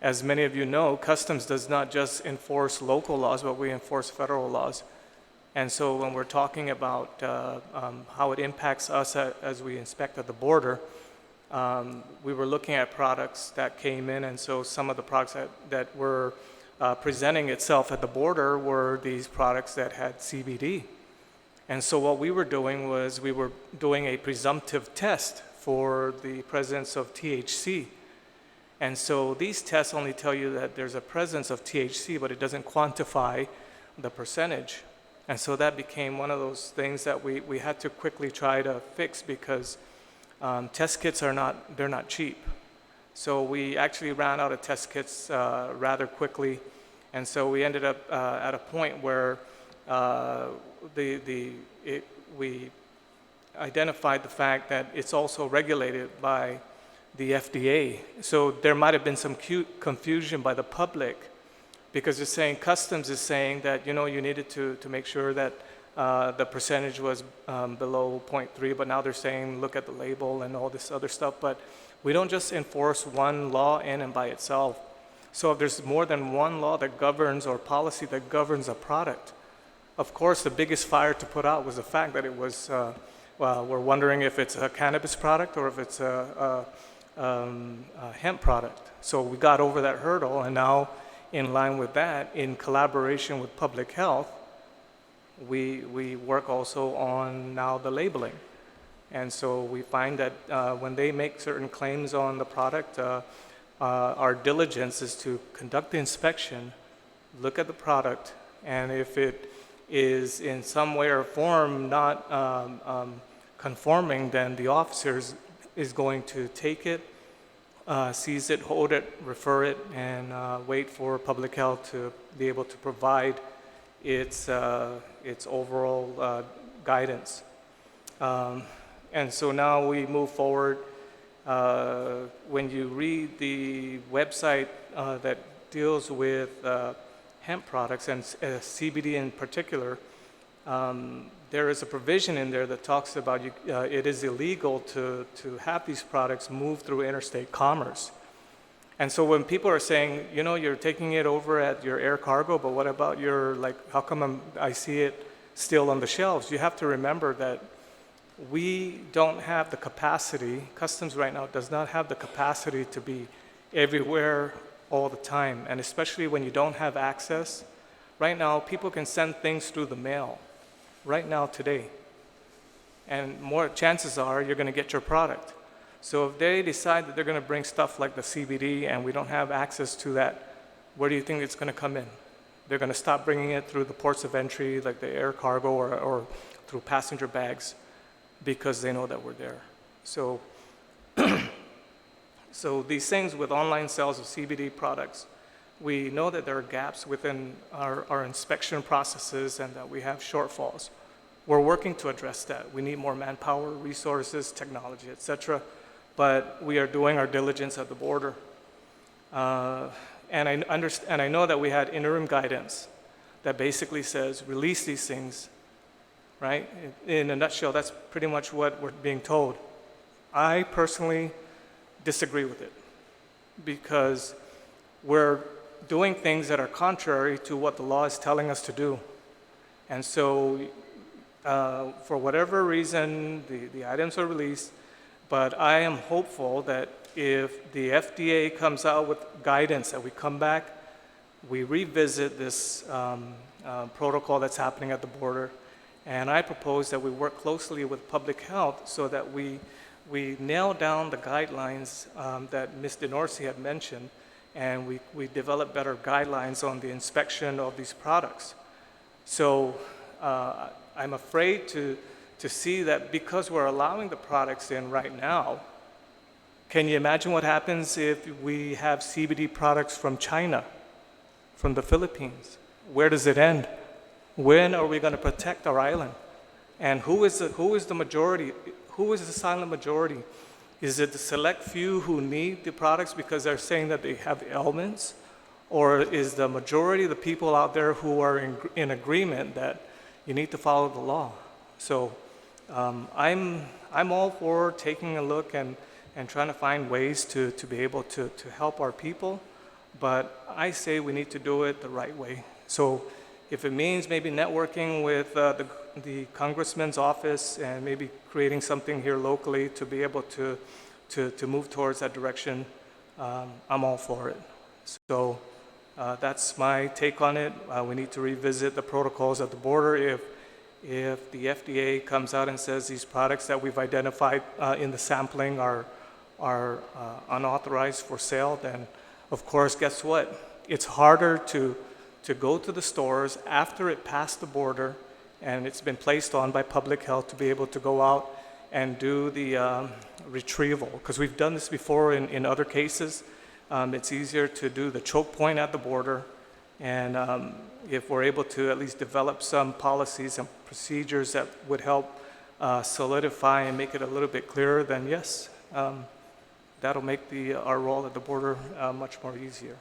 As many of you know, Customs does not just enforce local laws, but we enforce federal laws. And so when we're talking about how it impacts us as we inspect at the border, we were looking at products that came in, and so some of the products that were presenting itself at the border were these products that had CBD. And so what we were doing was we were doing a presumptive test for the presence of THC. And so these tests only tell you that there's a presence of THC, but it doesn't quantify the percentage. And so that became one of those things that we had to quickly try to fix because test kits they're not cheap. So we actually ran out of test kits rather quickly. And so we ended up at a point where we identified the fact that it's also regulated by the FDA. So there might have been some confusion by the public because it's saying Customs is saying that, you needed to make sure that the percentage was below 0.3, but now they're saying, look at the label and all this other stuff. But we don't just enforce one law in and by itself. So if there's more than one law that governs or policy that governs a product, of course, the biggest fire to put out was the fact that it was, we're wondering if it's a cannabis product or if it's a hemp product. So we got over that hurdle, and now in line with that, in collaboration with public health, we work also on now the labeling. And so we find that when they make certain claims on the product, our diligence is to conduct the inspection, look at the product, and if it is in some way or form not conforming, then the officer is going to take it, seize it, hold it, refer it, and wait for public health to be able to provide its overall guidance. And so now we move forward. When you read the website that deals with hemp products and CBD in particular, there is a provision in there that talks about it is illegal to have these products move through interstate commerce. And so when people are saying, you're taking it over at your air cargo, but what about how come I see it still on the shelves? You have to remember that we don't have the capacity, Customs right now does not have the capacity to be everywhere all the time, and especially when you don't have access. Right now, people can send things through the mail, right now, today. And more chances are you're going to get your product. So if they decide that they're going to bring stuff like the CBD and we don't have access to that, where do you think it's going to come in? They're going to stop bringing it through the ports of entry, like the air cargo or through passenger bags, because they know that we're there. So, so these things with online sales of CBD products, we know that there are gaps within our inspection processes and that we have shortfalls. We're working to address that. We need more manpower, resources, technology, et cetera, but we are doing our diligence at the border. And I know that we had interim guidance that basically says release these things, right? In a nutshell, that's pretty much what we're being told. I personally disagree with it because we're doing things that are contrary to what the law is telling us to do. And so for whatever reason, the items are released, but I am hopeful that if the FDA comes out with guidance that we come back, we revisit this protocol that's happening at the border, and I propose that we work closely with public health so that we nail down the guidelines that Ms. DeNorsi had mentioned, and we develop better guidelines on the inspection of these products. So I'm afraid to see that because we're allowing the products in right now, can you imagine what happens if we have CBD products from China, from the Philippines? Where does it end? When are we going to protect our island? And who is the majority? Who is the silent majority? Is it the select few who need the products because they're saying that they have ailments? Or is the majority of the people out there who are in agreement that you need to follow the law? So I'm all for taking a look and trying to find ways to be able to help our people, but I say we need to do it the right way. So if it means maybe networking with the congressman's office and maybe creating something here locally to be able to move towards that direction, I'm all for it. So that's my take on it. We need to revisit the protocols at the border. If the FDA comes out and says these products that we've identified in the sampling are unauthorized for sale, then of course, guess what? It's harder to go to the stores after it passed the border and it's been placed on by public health to be able to go out and do the retrieval. Because we've done this before in other cases. It's easier to do the choke point at the border. And if we're able to at least develop some policies and procedures that would help solidify and make it a little bit clearer, then yes, that'll make our role at the border much more easier.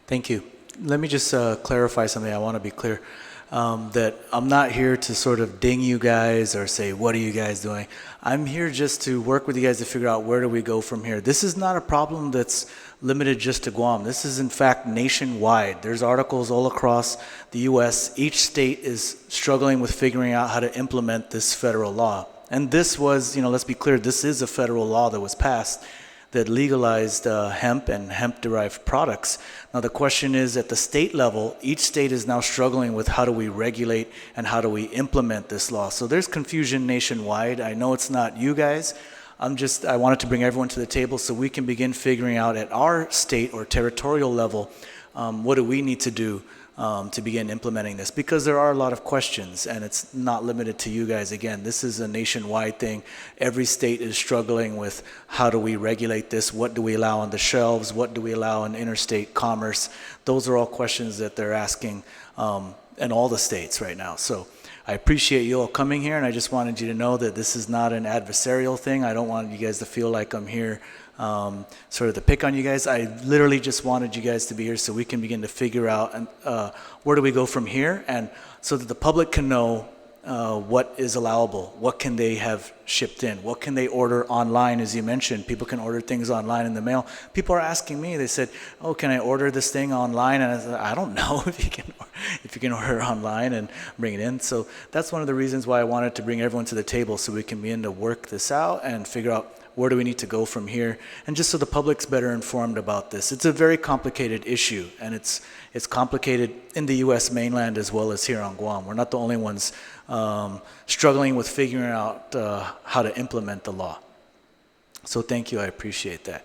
Thank you. Let me just clarify something. I want to be clear that I'm not here to sort of ding you guys or say, what are you guys doing? I'm here just to work with you guys to figure out where do we go from here. This is not a problem that's limited just to Guam. This is in fact nationwide. There's articles all across the U.S. Each state is struggling with figuring out how to implement this federal law. And this was, let's be clear, this is a federal law that was passed that legalized hemp and hemp-derived products. Now the question is, at the state level, each state is now struggling with how do we regulate and how do we implement this law. So there's confusion nationwide. I know it's not you guys. I wanted to bring everyone to the table so we can begin figuring out at our state or territorial level, what do we need to do to begin implementing this, because there are a lot of questions and it's not limited to you guys. Again, this is a nationwide thing. Every state is struggling with how do we regulate this, what do we allow on the shelves, what do we allow in interstate commerce. Those are all questions that they're asking in all the states right now. So I appreciate you all coming here, and I just wanted you to know that this is not an adversarial thing. I don't want you guys to feel like I'm here sort of to pick on you guys. I literally just wanted you guys to be here so we can begin to figure out where do we go from here, and so that the public can know what is allowable, what can they have shipped in, what can they order online. As you mentioned, people can order things online in the mail. People are asking me, they said, oh, can I order this thing online? And I said, I don't know if you can order online and bring it in. So that's one of the reasons why I wanted to bring everyone to the table so we can begin to work this out and figure out where do we need to go from here, and just so the public's better informed about this. It's a very complicated issue, and it's complicated in the U.S. mainland as well as here on Guam. We're not the only ones struggling with figuring out how to implement the law. So thank you, I appreciate that.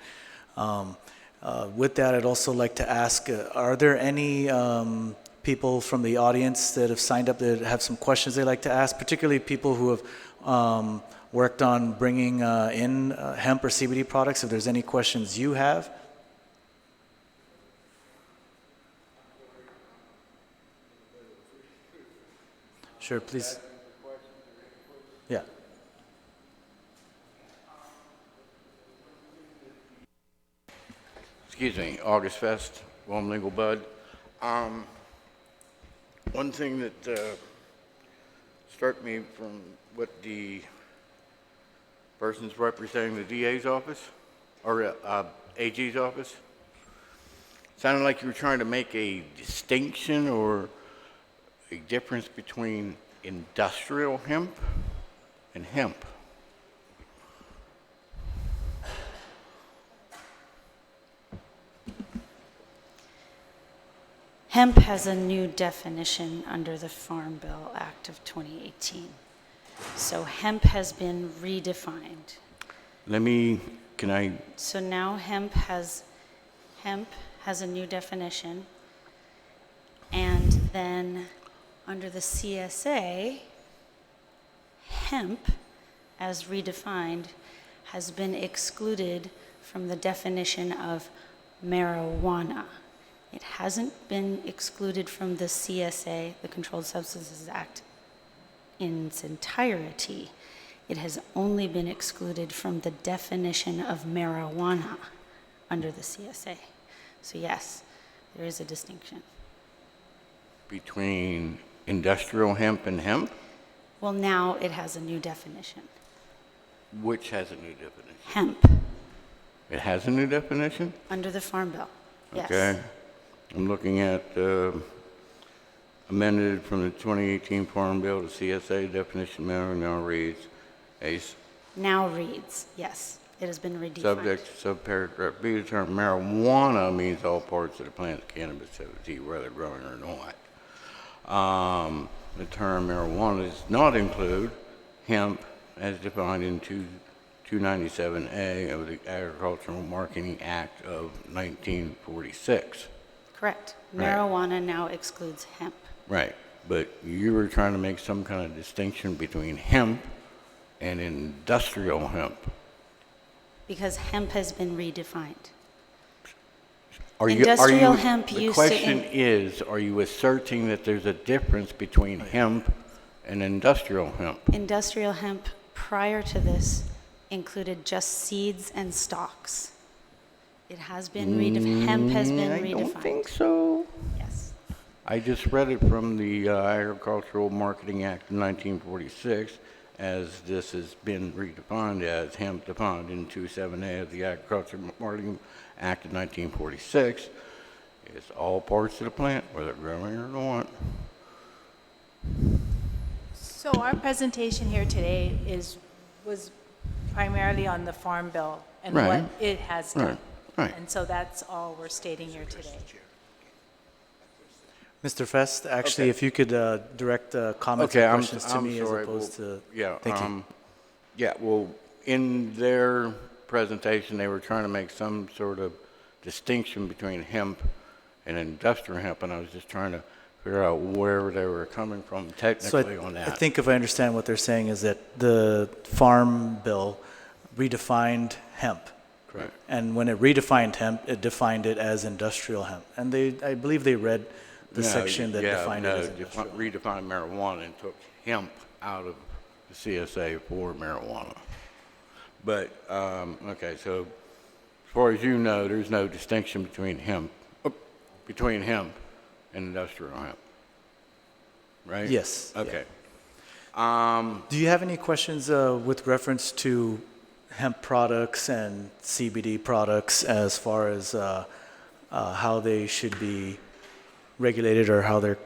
With that, I'd also like to ask, are there any people from the audience that have signed up that have some questions they'd like to ask, particularly people who have worked on bringing in hemp or CBD products? If there's any questions you have. Sure, please. Yeah. Excuse me, August Fest, Warm Legal Bud. One thing that struck me from what the person's representing the DA's office, or AG's office, sounded like you were trying to make a distinction or a difference between industrial hemp and hemp. Hemp has a new definition under the Farm Bill Act of 2018. So hemp has been redefined. So now hemp has a new definition, and then under the CSA, hemp, as redefined, has been excluded from the definition of marijuana. It hasn't been excluded from the CSA, the Controlled Substances Act, in its entirety. It has only been excluded from the definition of marijuana under the CSA. So yes, there is a distinction. Between industrial hemp and hemp? Well, now it has a new definition. Which has a new definition? Hemp, It has a new definition? under the Farm Bill, yes. Okay. I'm looking at amended from the 2018 Farm Bill to CSA definition now reads, Now reads, yes, it has been redefined. subject to subparagraph B, the term marijuana means all parts of the plant cannabis activity, whether growing or not. The term marijuana does not include hemp as defined in 297A of the Agricultural Marketing Act of 1946. Correct. Right. Marijuana now excludes hemp. Right, but you were trying to make some kind of distinction between hemp and industrial hemp. Because hemp has been redefined. Are Industrial hemp the used to question is, are you asserting that there's a difference between hemp and industrial hemp? Industrial hemp prior to this included just seeds and stalks. It has been redefined. Hemp has been I redefined. don't think so. Yes. I just read it from the Agricultural Marketing Act of 1946, as this has been redefined as hemp defined in 27A of the Agricultural Marketing Act of 1946. It's all parts of the plant, whether growing or not. So our presentation here today was primarily on the Farm Bill and Right. what it has done. Right. And so that's all we're stating here today. Mr. Fest, actually, if you could direct comments Okay, and questions to I'm me sorry. as opposed Well, to... yeah, Thank you. Yeah, well, in their presentation, they were trying to make some sort of distinction between hemp and industrial hemp, and I was just trying to figure out where they were coming from So technically on that. I think if I understand what they're saying is that the Farm Bill redefined hemp. Correct. And when it redefined hemp, it defined it as industrial hemp. And I believe they read the section that defined it as industrial. Redefined marijuana and took hemp out of the CSA for marijuana. But, okay, so as far as you know, there's no distinction between hemp and industrial hemp, right? Yes. Okay. Do you have any questions with reference to hemp products and CBD products as far as how they should be regulated or how they're...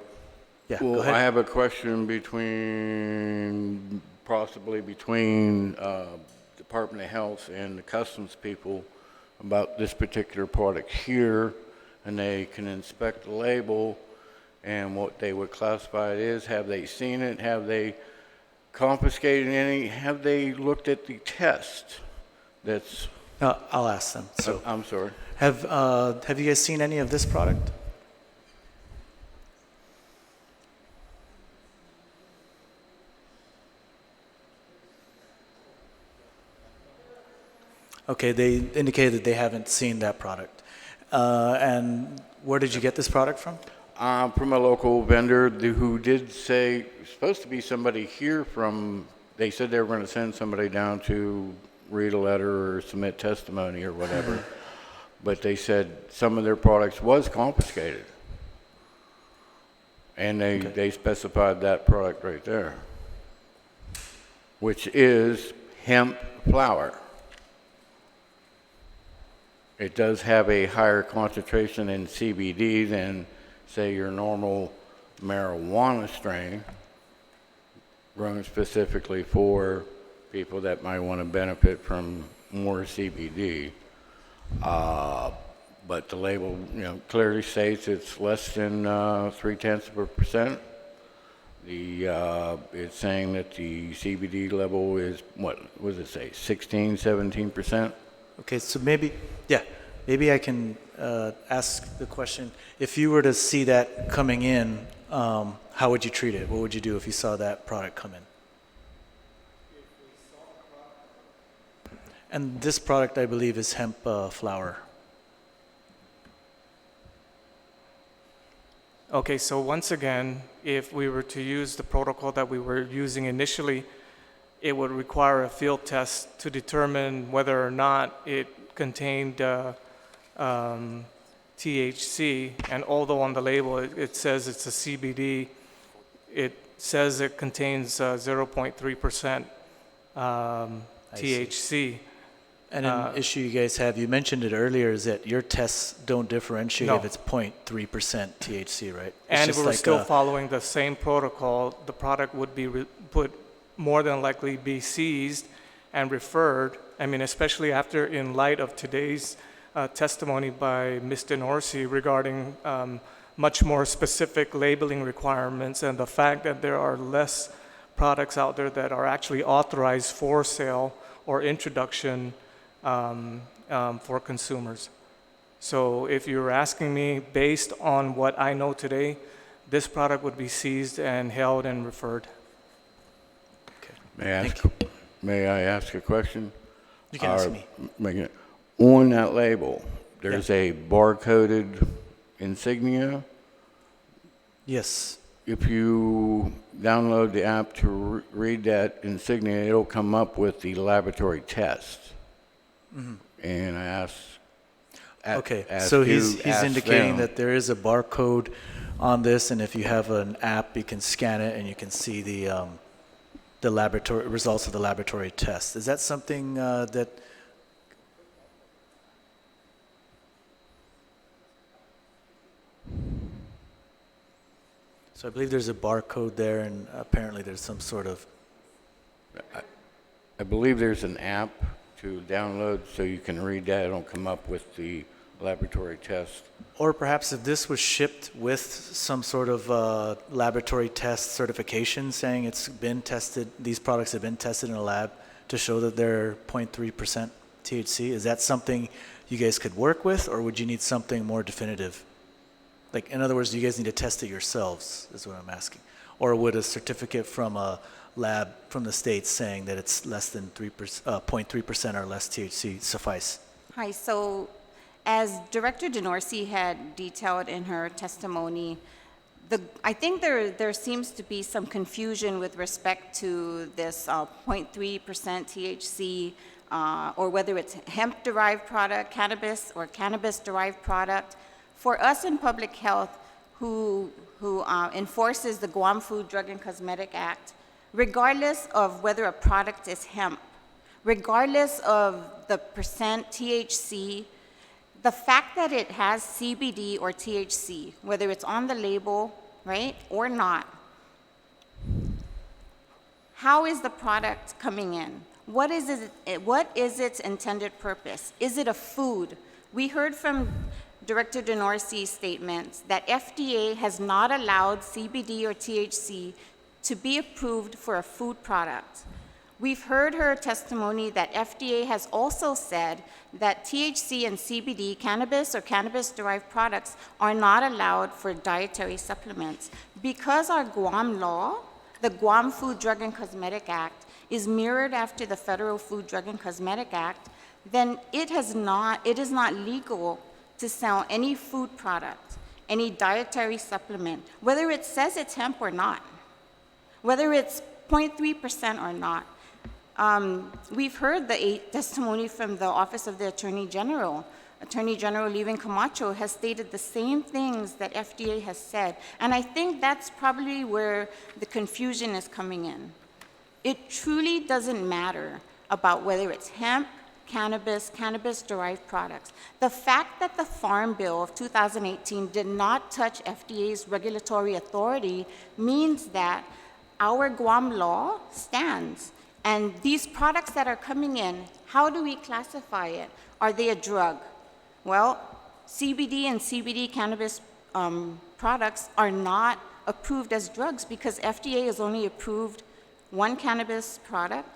Yeah, go Well, ahead. I have a question possibly between Department of Health and the Customs people about this particular product here, and they can inspect the label and what they would classify it as. Have they seen it? Have they confiscated any? Have they looked at the test that's... I'll ask them. So, I'm sorry. have you guys seen any of this product? Okay, they indicated that they haven't seen that product. And where did you get this product from? From a local vendor who did say, supposed to be somebody here from, they said they were going to send somebody down to read a letter or submit testimony or whatever. But they said some of their products was confiscated. And they specified that product right there, which is hemp flower. It does have a higher concentration in CBD than, say, your normal marijuana strain, grown specifically for people that might want to benefit from more CBD. But the label, clearly states it's less than 0.3%. It's saying that the CBD level is, what does it say, 17%? Okay, so maybe I can ask the question. If you were to see that coming in, how would you treat it? What would you do if you saw that product come in? And this product, I believe, is hemp flower. Okay, so once again, if we were to use the protocol that we were using initially, it would require a field test to determine whether or not it contained THC. And although on the label it says it's a CBD, it says it contains 0.3% THC. And an issue you guys have, you mentioned it earlier, is that your tests don't differentiate No. if it's 0.3% THC, right? It's And just if we're like still a- following the same protocol, the product would be would more than likely be seized and referred. I mean, especially after, in light of today's testimony by Ms. DeNorsi regarding much more specific labeling requirements and the fact that there are less products out there that are actually authorized for sale or introduction for consumers. So if you're asking me, based on what I know today, this product would be seized and held and referred. May I ask a question? You can ask me. On that label, there's a barcoded insignia. Yes. If you download the app to read that insignia, it'll come up with the laboratory test. And I asked. Okay, asked so you, he's asked indicating them. that there is a barcode on this, and if you have an app, you can scan it and you can see the laboratory results of the laboratory test. Is that something that? So I believe there's a barcode there, and apparently there's some sort of. I believe there's an app to download so you can read that. It'll come up with the laboratory test. Or perhaps if this was shipped with some sort of laboratory test certification saying it's been tested, these products have been tested in a lab to show that they're 0.3% THC, is that something you guys could work with, or would you need something more definitive? Like, in other words, do you guys need to test it yourselves, is what I'm asking? Or would a certificate from a lab from the States saying that it's less than 0.3% or less THC suffice? Hi, so as Director DeNorsi had detailed in her testimony, I think there seems to be some confusion with respect to this 0.3% THC, or whether it's hemp-derived product, cannabis, or cannabis-derived product. For us in public health, who enforces the Guam Food, Drug, and Cosmetic Act, regardless of whether a product is hemp, regardless of the percent THC, the fact that it has CBD or THC, whether it's on the label, right, or not, how is the product coming in? What is its intended purpose? Is it a food? We heard from Director DeNorsi's statements that FDA has not allowed CBD or THC to be approved for a food product. We've heard her testimony that FDA has also said that THC and CBD, cannabis or cannabis-derived products, are not allowed for dietary supplements. Because our Guam law, the Guam Food, Drug, and Cosmetic Act, is mirrored after the Federal Food, Drug, and Cosmetic Act, then it is not legal to sell any food product, any dietary supplement, whether it says it's hemp or not, whether it's 0.3% or not. We've heard the testimony from the Office of the Attorney General. Attorney General Levin Camacho has stated the same things that FDA has said, and I think that's probably where the confusion is coming in. It truly doesn't matter about whether it's hemp, cannabis, cannabis-derived products. The fact that the Farm Bill of 2018 did not touch FDA's regulatory authority means that our Guam law stands. And these products that are coming in, how do we classify it? Are they a drug? Well, CBD and CBD cannabis products are not approved as drugs because FDA has only approved one cannabis product,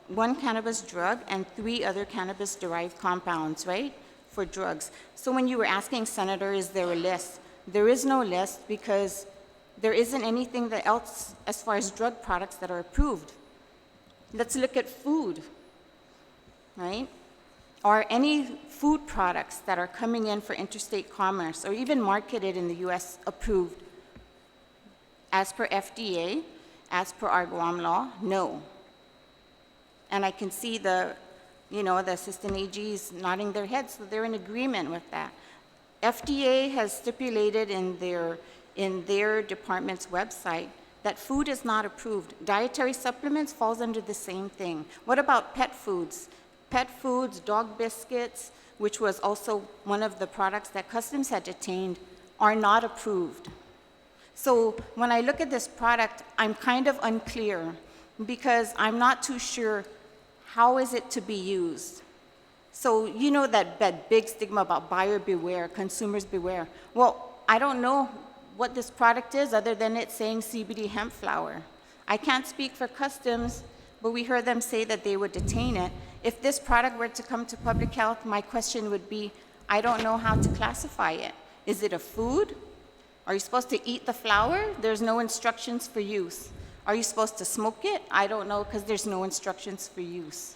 one cannabis drug, and 3 other cannabis-derived compounds, right, for drugs. So when you were asking, Senator, is there a list? There is no list because there isn't anything else as far as drug products that are approved. Let's look at food, right? Are any food products that are coming in for interstate commerce or even marketed in the U.S. approved As per FDA, as per our Guam law, no. And I can see the assistant AGs nodding their heads, so they're in agreement with that. FDA has stipulated in their department's website that food is not approved. Dietary supplements falls under the same thing. What about pet foods? Pet foods, dog biscuits, which was also one of the products that Customs had detained, are not approved. So when I look at this product, I'm kind of unclear because I'm not too sure how is it to be used. So you know that big stigma about buyer beware, consumers beware. Well, I don't know what this product is other than it saying CBD hemp flower. I can't speak for Customs, but we heard them say that they would detain it. If this product were to come to public health, my question would be, I don't know how to classify it. Is it a food? Are you supposed to eat the flower? There's no instructions for use. Are you supposed to smoke it? I don't know because there's no instructions for use.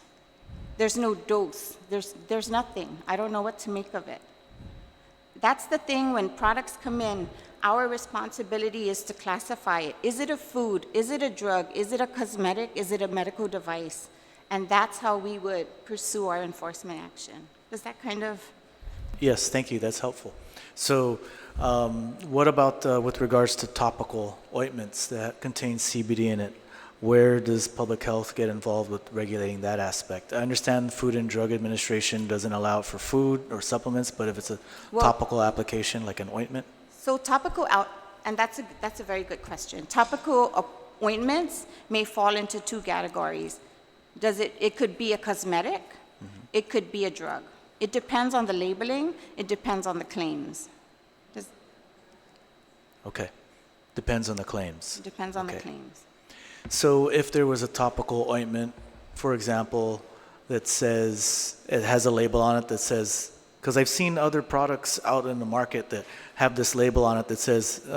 There's no dose. There's nothing. I don't know what to make of it. That's the thing when products come in, our responsibility is to classify it. Is it a food? Is it a drug? Is it a cosmetic? Is it a medical device? And that's how we would pursue our enforcement action. Does that kind of... Yes, thank you. That's helpful. So what about with regards to topical ointments that contain CBD in it? Where does public health get involved with regulating that aspect? I understand Food and Drug Administration doesn't allow it for food or supplements, but if it's a topical application like an ointment? So and that's a very good question. Topical ointments may fall into two categories. It could be a cosmetic, it could be a drug. It depends on the labeling, it depends on the claims. Okay, depends on the claims. It depends on the claims. So if there was a topical ointment, for example, that says, it has a label on it that says, because I've seen other products out in the market that have this label on it that says,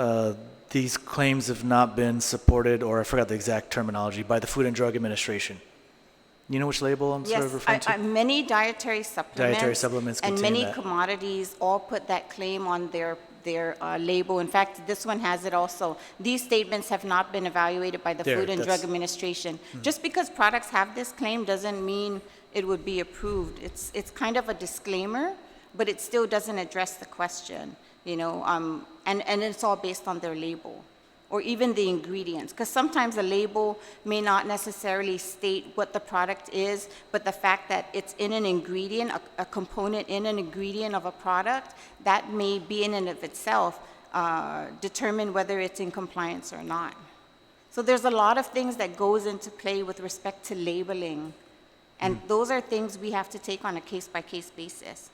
these claims have not been supported, or I forgot the exact terminology, by the Food and Drug Administration. You know which label I'm sort of referring to? Many dietary supplements and contain many that. commodities all put that claim on their label. In fact, this one has it also. These statements have not been evaluated by the Food and Drug Administration. Just because products have this claim doesn't mean it would be approved. It's kind of a disclaimer, but it still doesn't address the question, and it's all based on their label or even the ingredients, because sometimes a label may not necessarily state what the product is, but the fact that it's in an ingredient, a component in an ingredient of a product, that may be in and of itself determine whether it's in compliance or not. So there's a lot of things that goes into play with respect to labeling, and those are things we have to take on a case-by-case basis.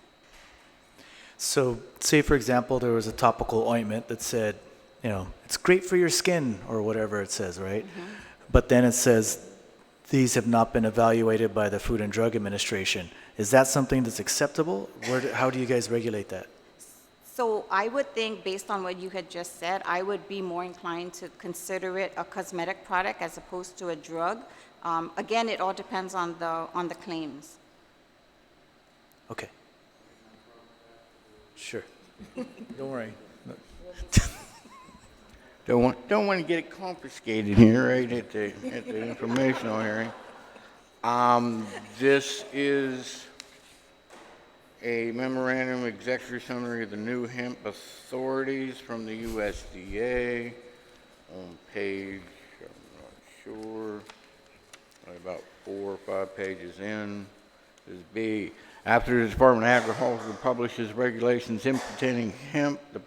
So say, for example, there was a topical ointment that said, it's great for your skin, or whatever it says, right? But then it says, these have not been evaluated by the Food and Drug Administration. Is that something that's acceptable? How do you guys regulate that? So I would think, based on what you had just said, I would be more inclined to consider it a cosmetic product as opposed to a drug. Again, it all depends on the claims. Okay. Sure. Don't worry. Don't want to get it confiscated here, right, at the informational hearing. This is a memorandum executive summary of the new hemp authorities from the USDA on page, I'm not sure, about 4 or 5 pages in. This is B. After the Department of Agriculture publishes regulations implementing hemp, the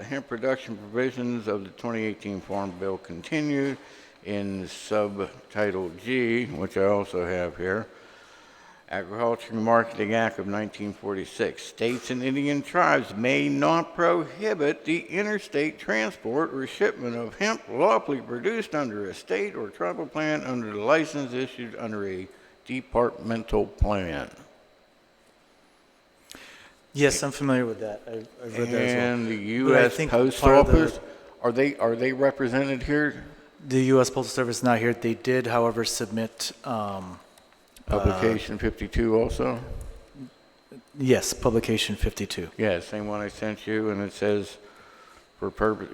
hemp production provisions of the 2018 Farm Bill continued in subtitle G, which I also have here. Agriculture and Marketing Act of 1946. States and Indian tribes may not prohibit the interstate transport or shipment of hemp lawfully produced under a state or tribal plan under the license issued under a departmental plan. Yes, I'm familiar with that. I've read that as well. And the U.S. Post Office, are they represented here? The U.S. Postal Service is not here. They did, however, submit... Publication 52 also? Yes, publication 52. Yeah, same one I sent you, and it says for purpose,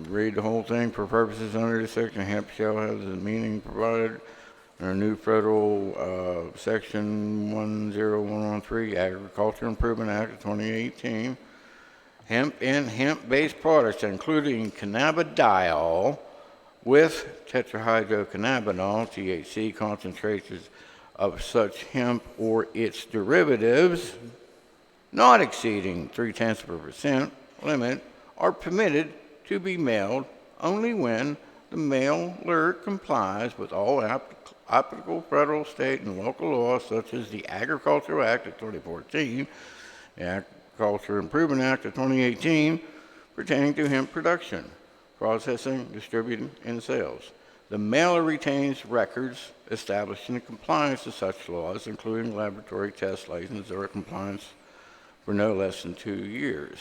read the whole thing. For purposes under this section, hemp shall have the meaning provided in a new federal section 10113 Agriculture Improvement Act of 2018. Hemp and hemp-based products, including cannabidiol with tetrahydrocannabinol, THC, concentrations of such hemp or its derivatives not exceeding 0.3% limit, are permitted to be mailed only when the mailer complies with all applicable federal, state, and local laws, such as the Agricultural Act of 2014, the Agriculture Improvement Act of 2018, pertaining to hemp production, processing, distributing, and sales. The mailer retains records establishing the compliance to such laws, including laboratory test license or compliance for no less than 2 years.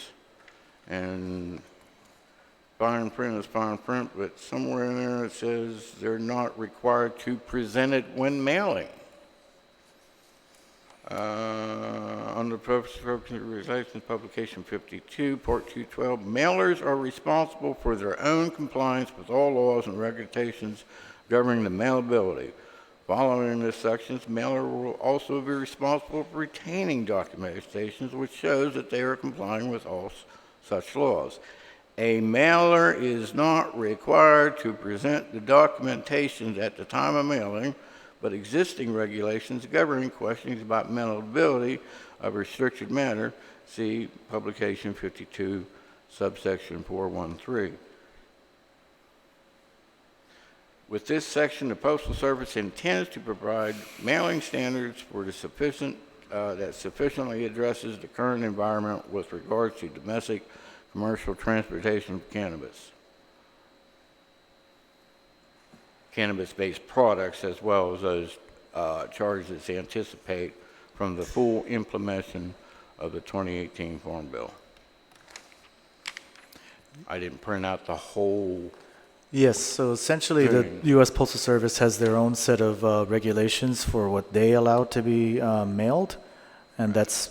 And fine print is fine print, but somewhere in there it says they're not required to present it when mailing. Under purpose of regulations, publication 52, Part 212, mailers are responsible for their own compliance with all laws and regulations governing the mailability. Following this section, mailer will also be responsible for retaining documentation which shows that they are complying with all such laws. A mailer is not required to present the documentation at the time of mailing, but existing regulations governing questions about mailability of restricted matter, see publication 52, subsection 413. With this section, the Postal Service intends to provide mailing standards for the that sufficiently addresses the current environment with regards to domestic commercial transportation of cannabis-based products, as well as those charges they anticipate from the full implementation of the 2018 Farm Bill. I didn't print out the whole. Yes, so essentially the U.S. Postal Service has their own set of regulations for what they allow to be mailed, and that's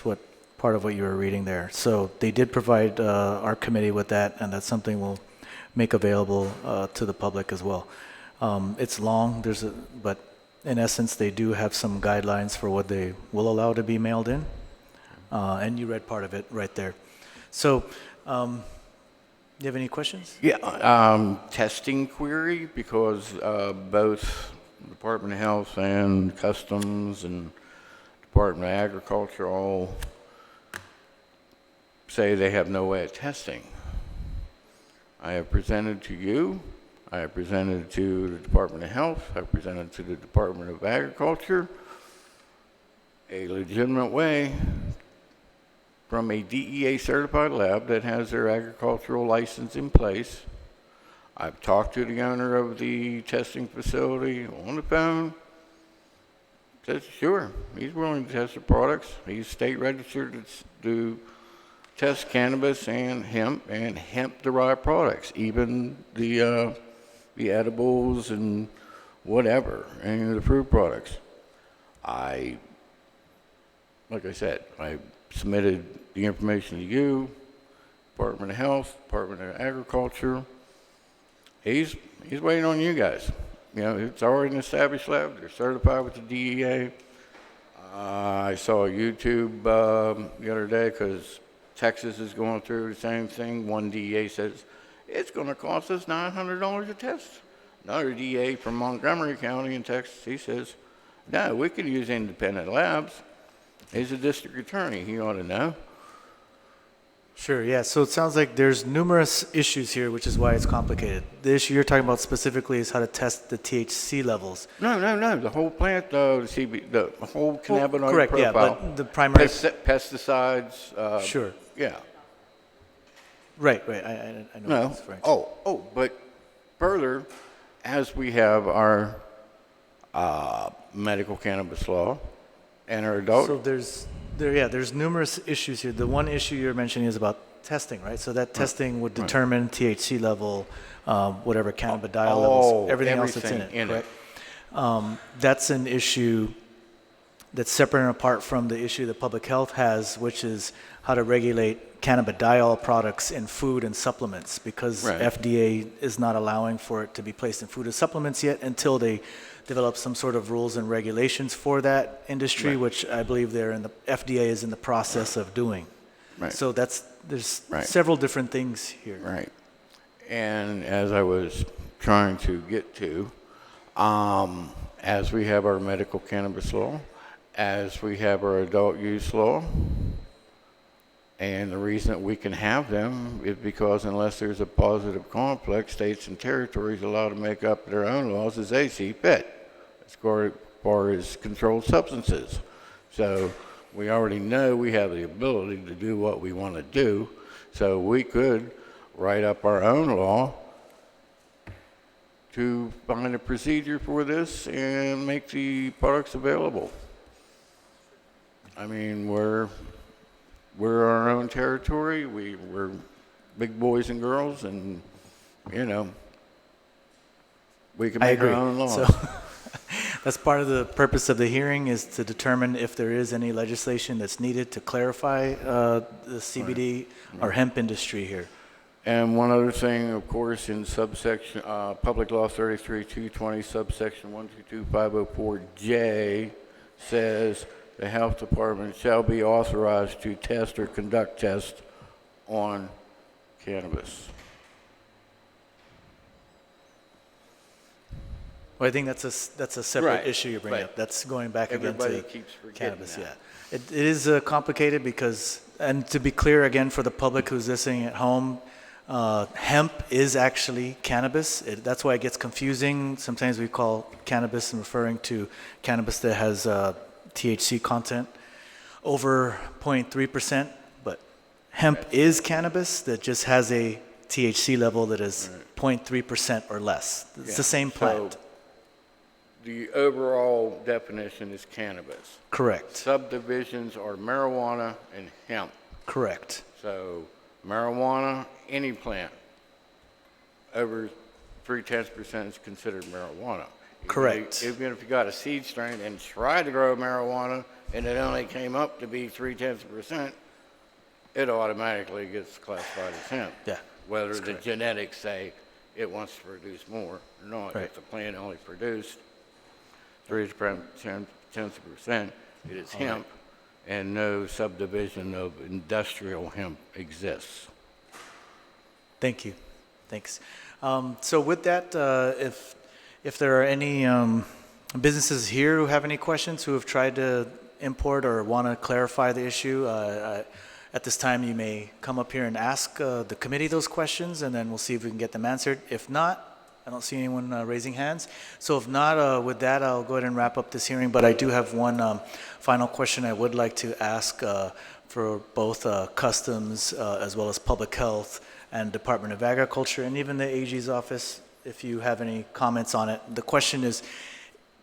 what part of what you were reading there. So they did provide our committee with that, and that's something we'll make available to the public as well. It's long, but in essence, they do have some guidelines for what they will allow to be mailed in, and you read part of it right there. So, do you have any questions? Yeah, testing query, because both Department of Health and Customs and Department of Agriculture all say they have no way of testing. I have presented to you, I have presented to the Department of Health, I have presented to the Department of Agriculture a legitimate way from a DEA certified lab that has their agricultural license in place. I've talked to the owner of the testing facility on the phone. Says, sure, he's willing to test the products. He's state registered to test cannabis and hemp-derived products, even the edibles and whatever, any of the fruit products. Like I said, I submitted the information to you, Department of Health, Department of Agriculture. He's waiting on you guys. You know, it's already an established lab. They're certified with the DEA. I saw YouTube the other day because Texas is going through the same thing. One DEA says, it's going to cost us $900 a test. Another DEA from Montgomery County in Texas, he says, no, we could use independent labs. He's a district attorney. He ought to know. Sure, yeah. So it sounds like there's numerous issues here, which is why it's complicated. The issue you're talking about specifically is how to test the THC levels. No. The whole plant, the whole cannabinoid correct, profile. yeah, but the primary... Pesticides. Sure. Yeah. Right. I know No. that's right. But further, as we have our medical cannabis law and our adult... So there's numerous issues here. The one issue you're mentioning is about testing, right? So that testing would determine THC level, whatever cannabidiol levels, everything else that's in it, correct? That's an issue that's separate and apart from the issue that public health has, which is how to regulate cannabidiol products in food and supplements, because Right. FDA is not allowing for it to be placed in food and supplements yet until they develop some sort of rules and regulations for that industry, Right. which I believe FDA is in the process of doing. Right. So there's Right. several different things here. Right. And as I was trying to get to, as we have our medical cannabis law, as we have our adult use law, and the reason that we can have them is because unless there's a positive conflict, states and territories are allowed to make up their own laws as they see fit, as far as controlled substances. So we already know we have the ability to do what we want to do, so we could write up our own law to find a procedure for this and make the products available. I mean, we're our own territory. We're big boys and girls, and you know, we can I make agree. our own laws. So that's part of the purpose of the hearing, is to determine if there is any legislation that's needed to clarify the CBD or hemp industry here. And one other thing, of course, in subsection, Public Law 33-220, subsection 122504J says the health department shall be authorized to test or conduct tests on cannabis. Well, I think that's a separate Right, issue you bring right. up. That's going back again Everybody to keeps forgetting cannabis. that. Yeah, it is complicated because, and to be clear again for the public who's listening at home, hemp is actually cannabis. That's why it gets confusing. Sometimes we call cannabis and referring to cannabis that has THC content over 0.3%, but hemp is cannabis that just has a THC level that is 0.3% or less. It's the same plant. So the overall definition is cannabis. Correct. Subdivisions are marijuana and hemp. Correct. So marijuana, any plant over 0.3% is considered marijuana. Correct. Even if you got a seed strain and tried to grow marijuana and it only came up to be 0.3%, it automatically gets classified as hemp. Yeah, Whether that's the correct. genetics say it wants to produce more or not. Right. If the plant only produced 0.3%, it is hemp, and no subdivision of industrial hemp exists. Thank you. Thanks. So with that, if there are any businesses here who have any questions, who have tried to import or want to clarify the issue, at this time you may come up here and ask the committee those questions, and then we'll see if we can get them answered. If not, I don't see anyone raising hands. So if not, with that, I'll go ahead and wrap up this hearing. But I do have one final question I would like to ask for both Customs as well as Public Health and Department of Agriculture, and even the AG's office, if you have any comments on it. The question is,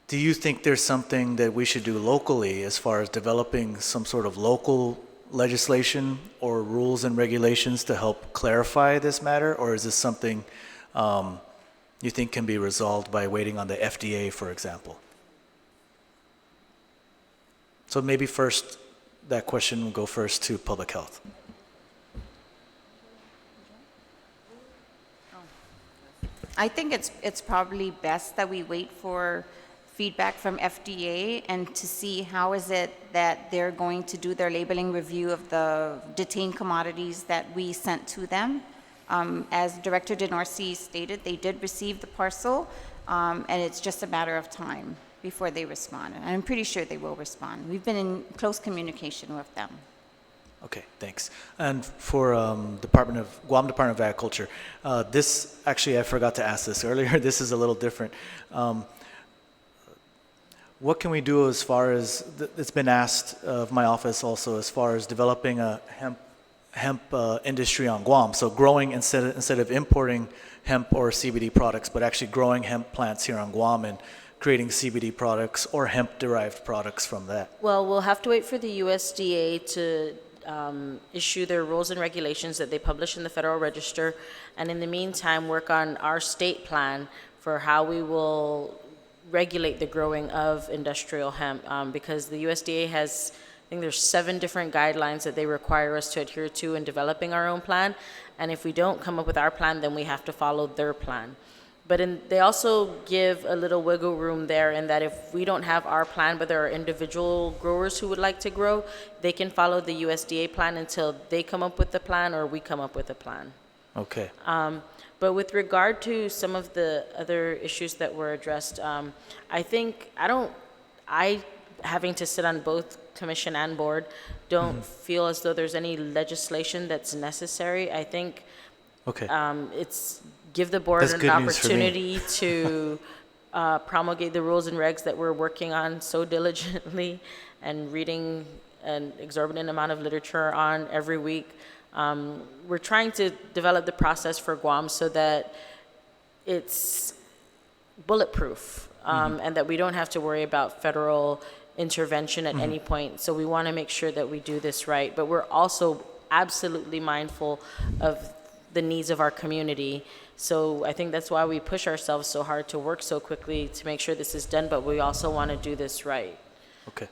do you think there's something that we should do locally as far as developing some sort of local legislation or rules and regulations to help clarify this matter? Or is this something you think can be resolved by waiting on the FDA, for example? So maybe first, that question will go first to Public Health. I think it's probably best that we wait for feedback from FDA and to see how is it that they're going to do their labeling review of the detained commodities that we sent to them. As Director DeNorsi stated, they did receive the parcel, and it's just a matter of time before they respond. And I'm pretty sure they will respond. We've been in close communication with them. Okay, thanks. And for Guam Department of Agriculture, this, actually I forgot to ask this earlier, this is a little different. What can we do as far as, it's been asked of my office also, as far as developing a hemp industry on Guam, so growing instead of importing hemp or CBD products, but actually growing hemp plants here on Guam and creating CBD products or hemp-derived products from that? Well, we'll have to wait for the USDA to issue their rules and regulations that they publish in the Federal Register, and in the meantime, work on our state plan for how we will regulate the growing of industrial hemp, because the USDA has, I think there's 7 different guidelines that they require us to adhere to in developing our own plan. And if we don't come up with our plan, then we have to follow their plan. But they also give a little wiggle room there in that if we don't have our plan, but there are individual growers who would like to grow, they can follow the USDA plan until they come up with the plan or we come up with a plan. Okay. But with regard to some of the other issues that were addressed, I, having to sit on both commission and board, don't feel as though there's any legislation that's necessary. I think Okay. it's give the board That's an good news for me. opportunity to promulgate the rules and regs that we're working on so diligently and reading an exorbitant amount of literature on every week. We're trying to develop the process for Guam so that it's bulletproof, and that we don't have to worry about federal intervention at any point. So we want to make sure that we do this right. But we're also absolutely mindful of the needs of our community. So I think that's why we push ourselves so hard to work so quickly to make sure this is done, but we also want to do this right. Okay,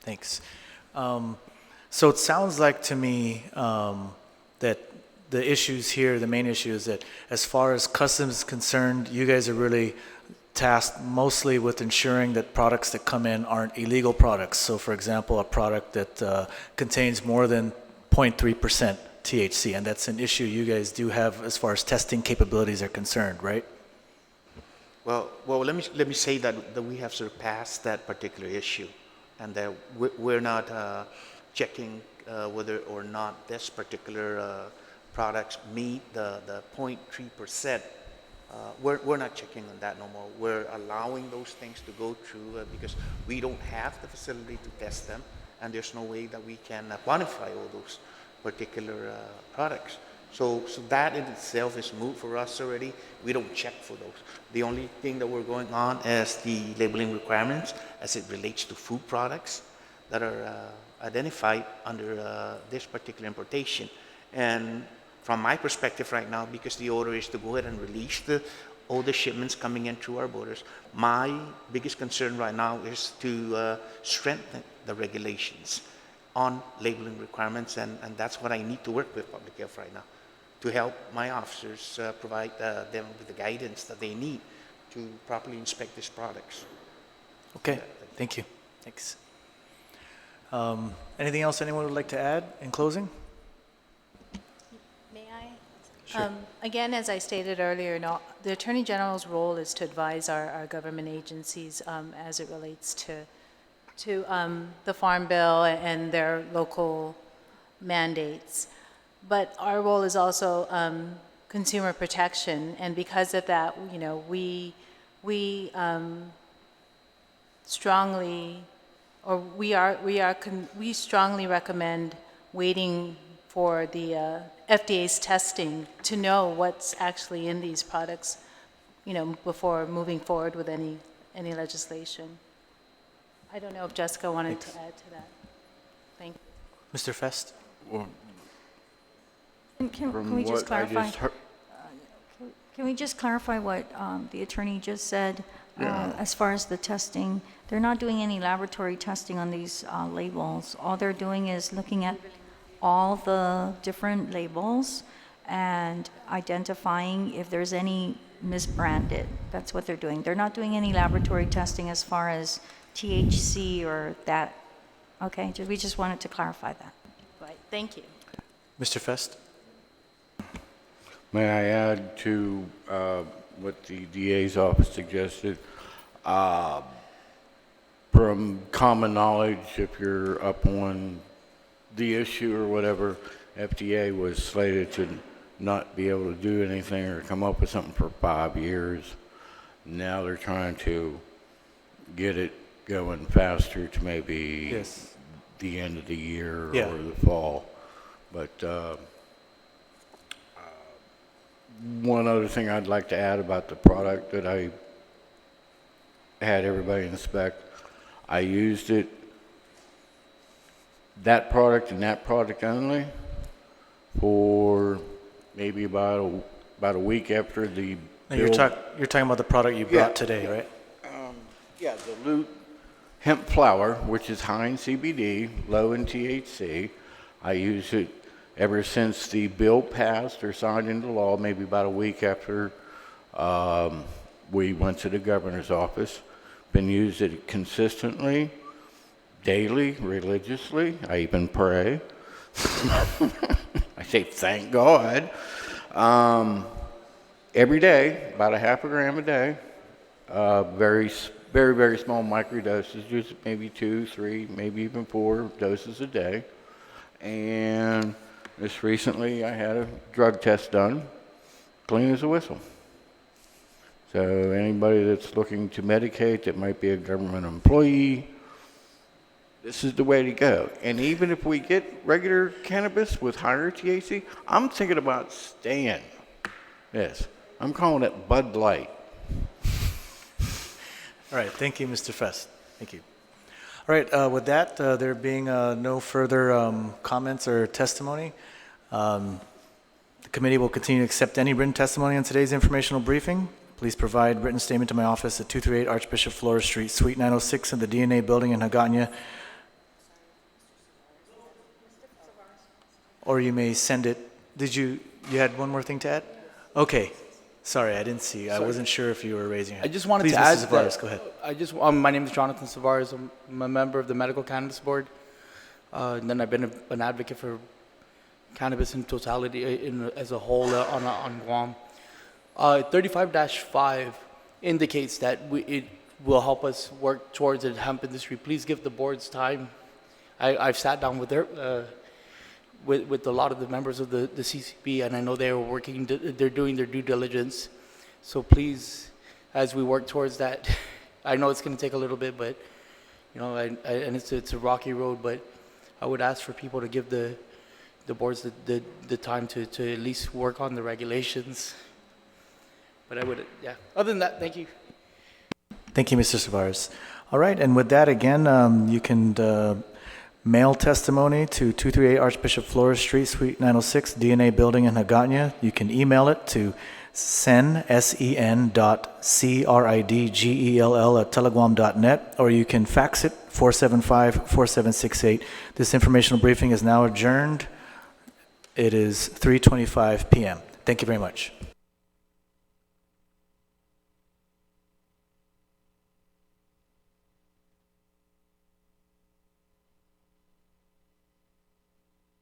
thanks. So it sounds like to me that the issues here, the main issue is that as far as customs is concerned, you guys are really tasked mostly with ensuring that products that come in aren't illegal products. So for example, a product that contains more than 0.3% THC, and that's an issue you guys do have as far as testing capabilities are concerned, right? Well, let me say that we have surpassed that particular issue, and that we're not checking whether or not this particular products meet the 0.3%. We're not checking on that no more. We're allowing those things to go through because we don't have the facility to test them, and there's no way that we can quantify all those particular products. So that in itself is moot for us already. We don't check for those. The only thing that we're going on is the labeling requirements as it relates to food products that are identified under this particular importation. And from my perspective right now, because the order is to go ahead and release all the shipments coming in through our borders, my biggest concern right now is to strengthen the regulations on labeling requirements, and that's what I need to work with public health right now, to help my officers provide them with the guidance that they need to properly inspect these products. Okay, thank you. Thanks. Anything else anyone would like to add in closing? May I? Sure. Again, as I stated earlier, the Attorney General's role is to advise our government agencies as it relates to the Farm Bill and their local mandates. But our role is also consumer protection, and because of that, we strongly recommend waiting for the FDA's testing to know what's actually in these products, before moving forward with any legislation. I don't know if Jessica wanted to add to that. Thank you. Mr. Fest? Well, Can we from just what I clarify? just heard, Can we just clarify what the attorney just said as far as the testing? They're not doing any laboratory testing on these labels. All they're doing is looking at all the different labels and identifying if there's any misbranded. That's what they're doing. They're not doing any laboratory testing as far as THC or that. Okay, we just wanted to clarify that. Right, thank you. Mr. Fest? may I add to what the DA's office suggested? From common knowledge, if you're up on the issue or whatever, FDA was slated to not be able to do anything or come up with something for 5 years. Now they're trying to get it going faster to maybe Yes. the end of the year Yeah. or the fall. But one other thing I'd like to add about the product that I had everybody inspect, I used it, that product and that product only, for maybe about a week after the Now bill. you're talking about the product you brought Yeah. today, right? Yeah, dilute hemp flower, which is high in CBD, low in THC. I use it ever since the bill passed or signed into law, maybe about a week after we went to the governor's office. Been using it consistently, daily, religiously. I even pray. I say thank God. Every day, about a half a gram a day. Very, very small microdoses, just maybe 2, 3, maybe even 4 doses a day. And just recently I had a drug test done, clean as a whistle. So anybody that's looking to medicate that might be a government employee, this is the way to go. And even if we get regular cannabis with higher THC, I'm thinking about staying this. I'm calling it Bud Light. All right, thank you, Mr. Fest. Thank you. All right, with that, there being no further comments or testimony, the committee will continue to accept any written testimony on today's informational briefing. Please provide written statement to my office at 238 Archbishop Flores Street, Suite 906 in the DNA building in Hagåtña. Or you may send it. You had one more thing to add? Okay. Sorry, I didn't see. I wasn't sure if you were raising your hand. I just wanted Please, to add Mr. Tavares, go ahead. my name is Jonathan Tavares. I'm a member of the Medical Cannabis Board. And then I've been an advocate for cannabis in totality, as a whole on Guam. 35-5 indicates that it will help us work towards the hemp industry. Please give the boards time. I've sat down with with a lot of the members of the CCB, and I know they're doing their due diligence. So please, as we work towards that, I know it's going to take a little bit, but and it's a rocky road. But I would ask for people to give the boards the time to at least work on the regulations. But I would, yeah. Other than that, thank you. Thank you, Mr. Tavares. All right, and with that, again, you can mail testimony to 238 Archbishop Flores Street, Suite 906, DNA Building in Hagåtña. You can email it to sen.cridgell@teleguam.net, or you can fax it 475-4768. This informational briefing is now adjourned. It is 3:25 p.m. Thank you very much.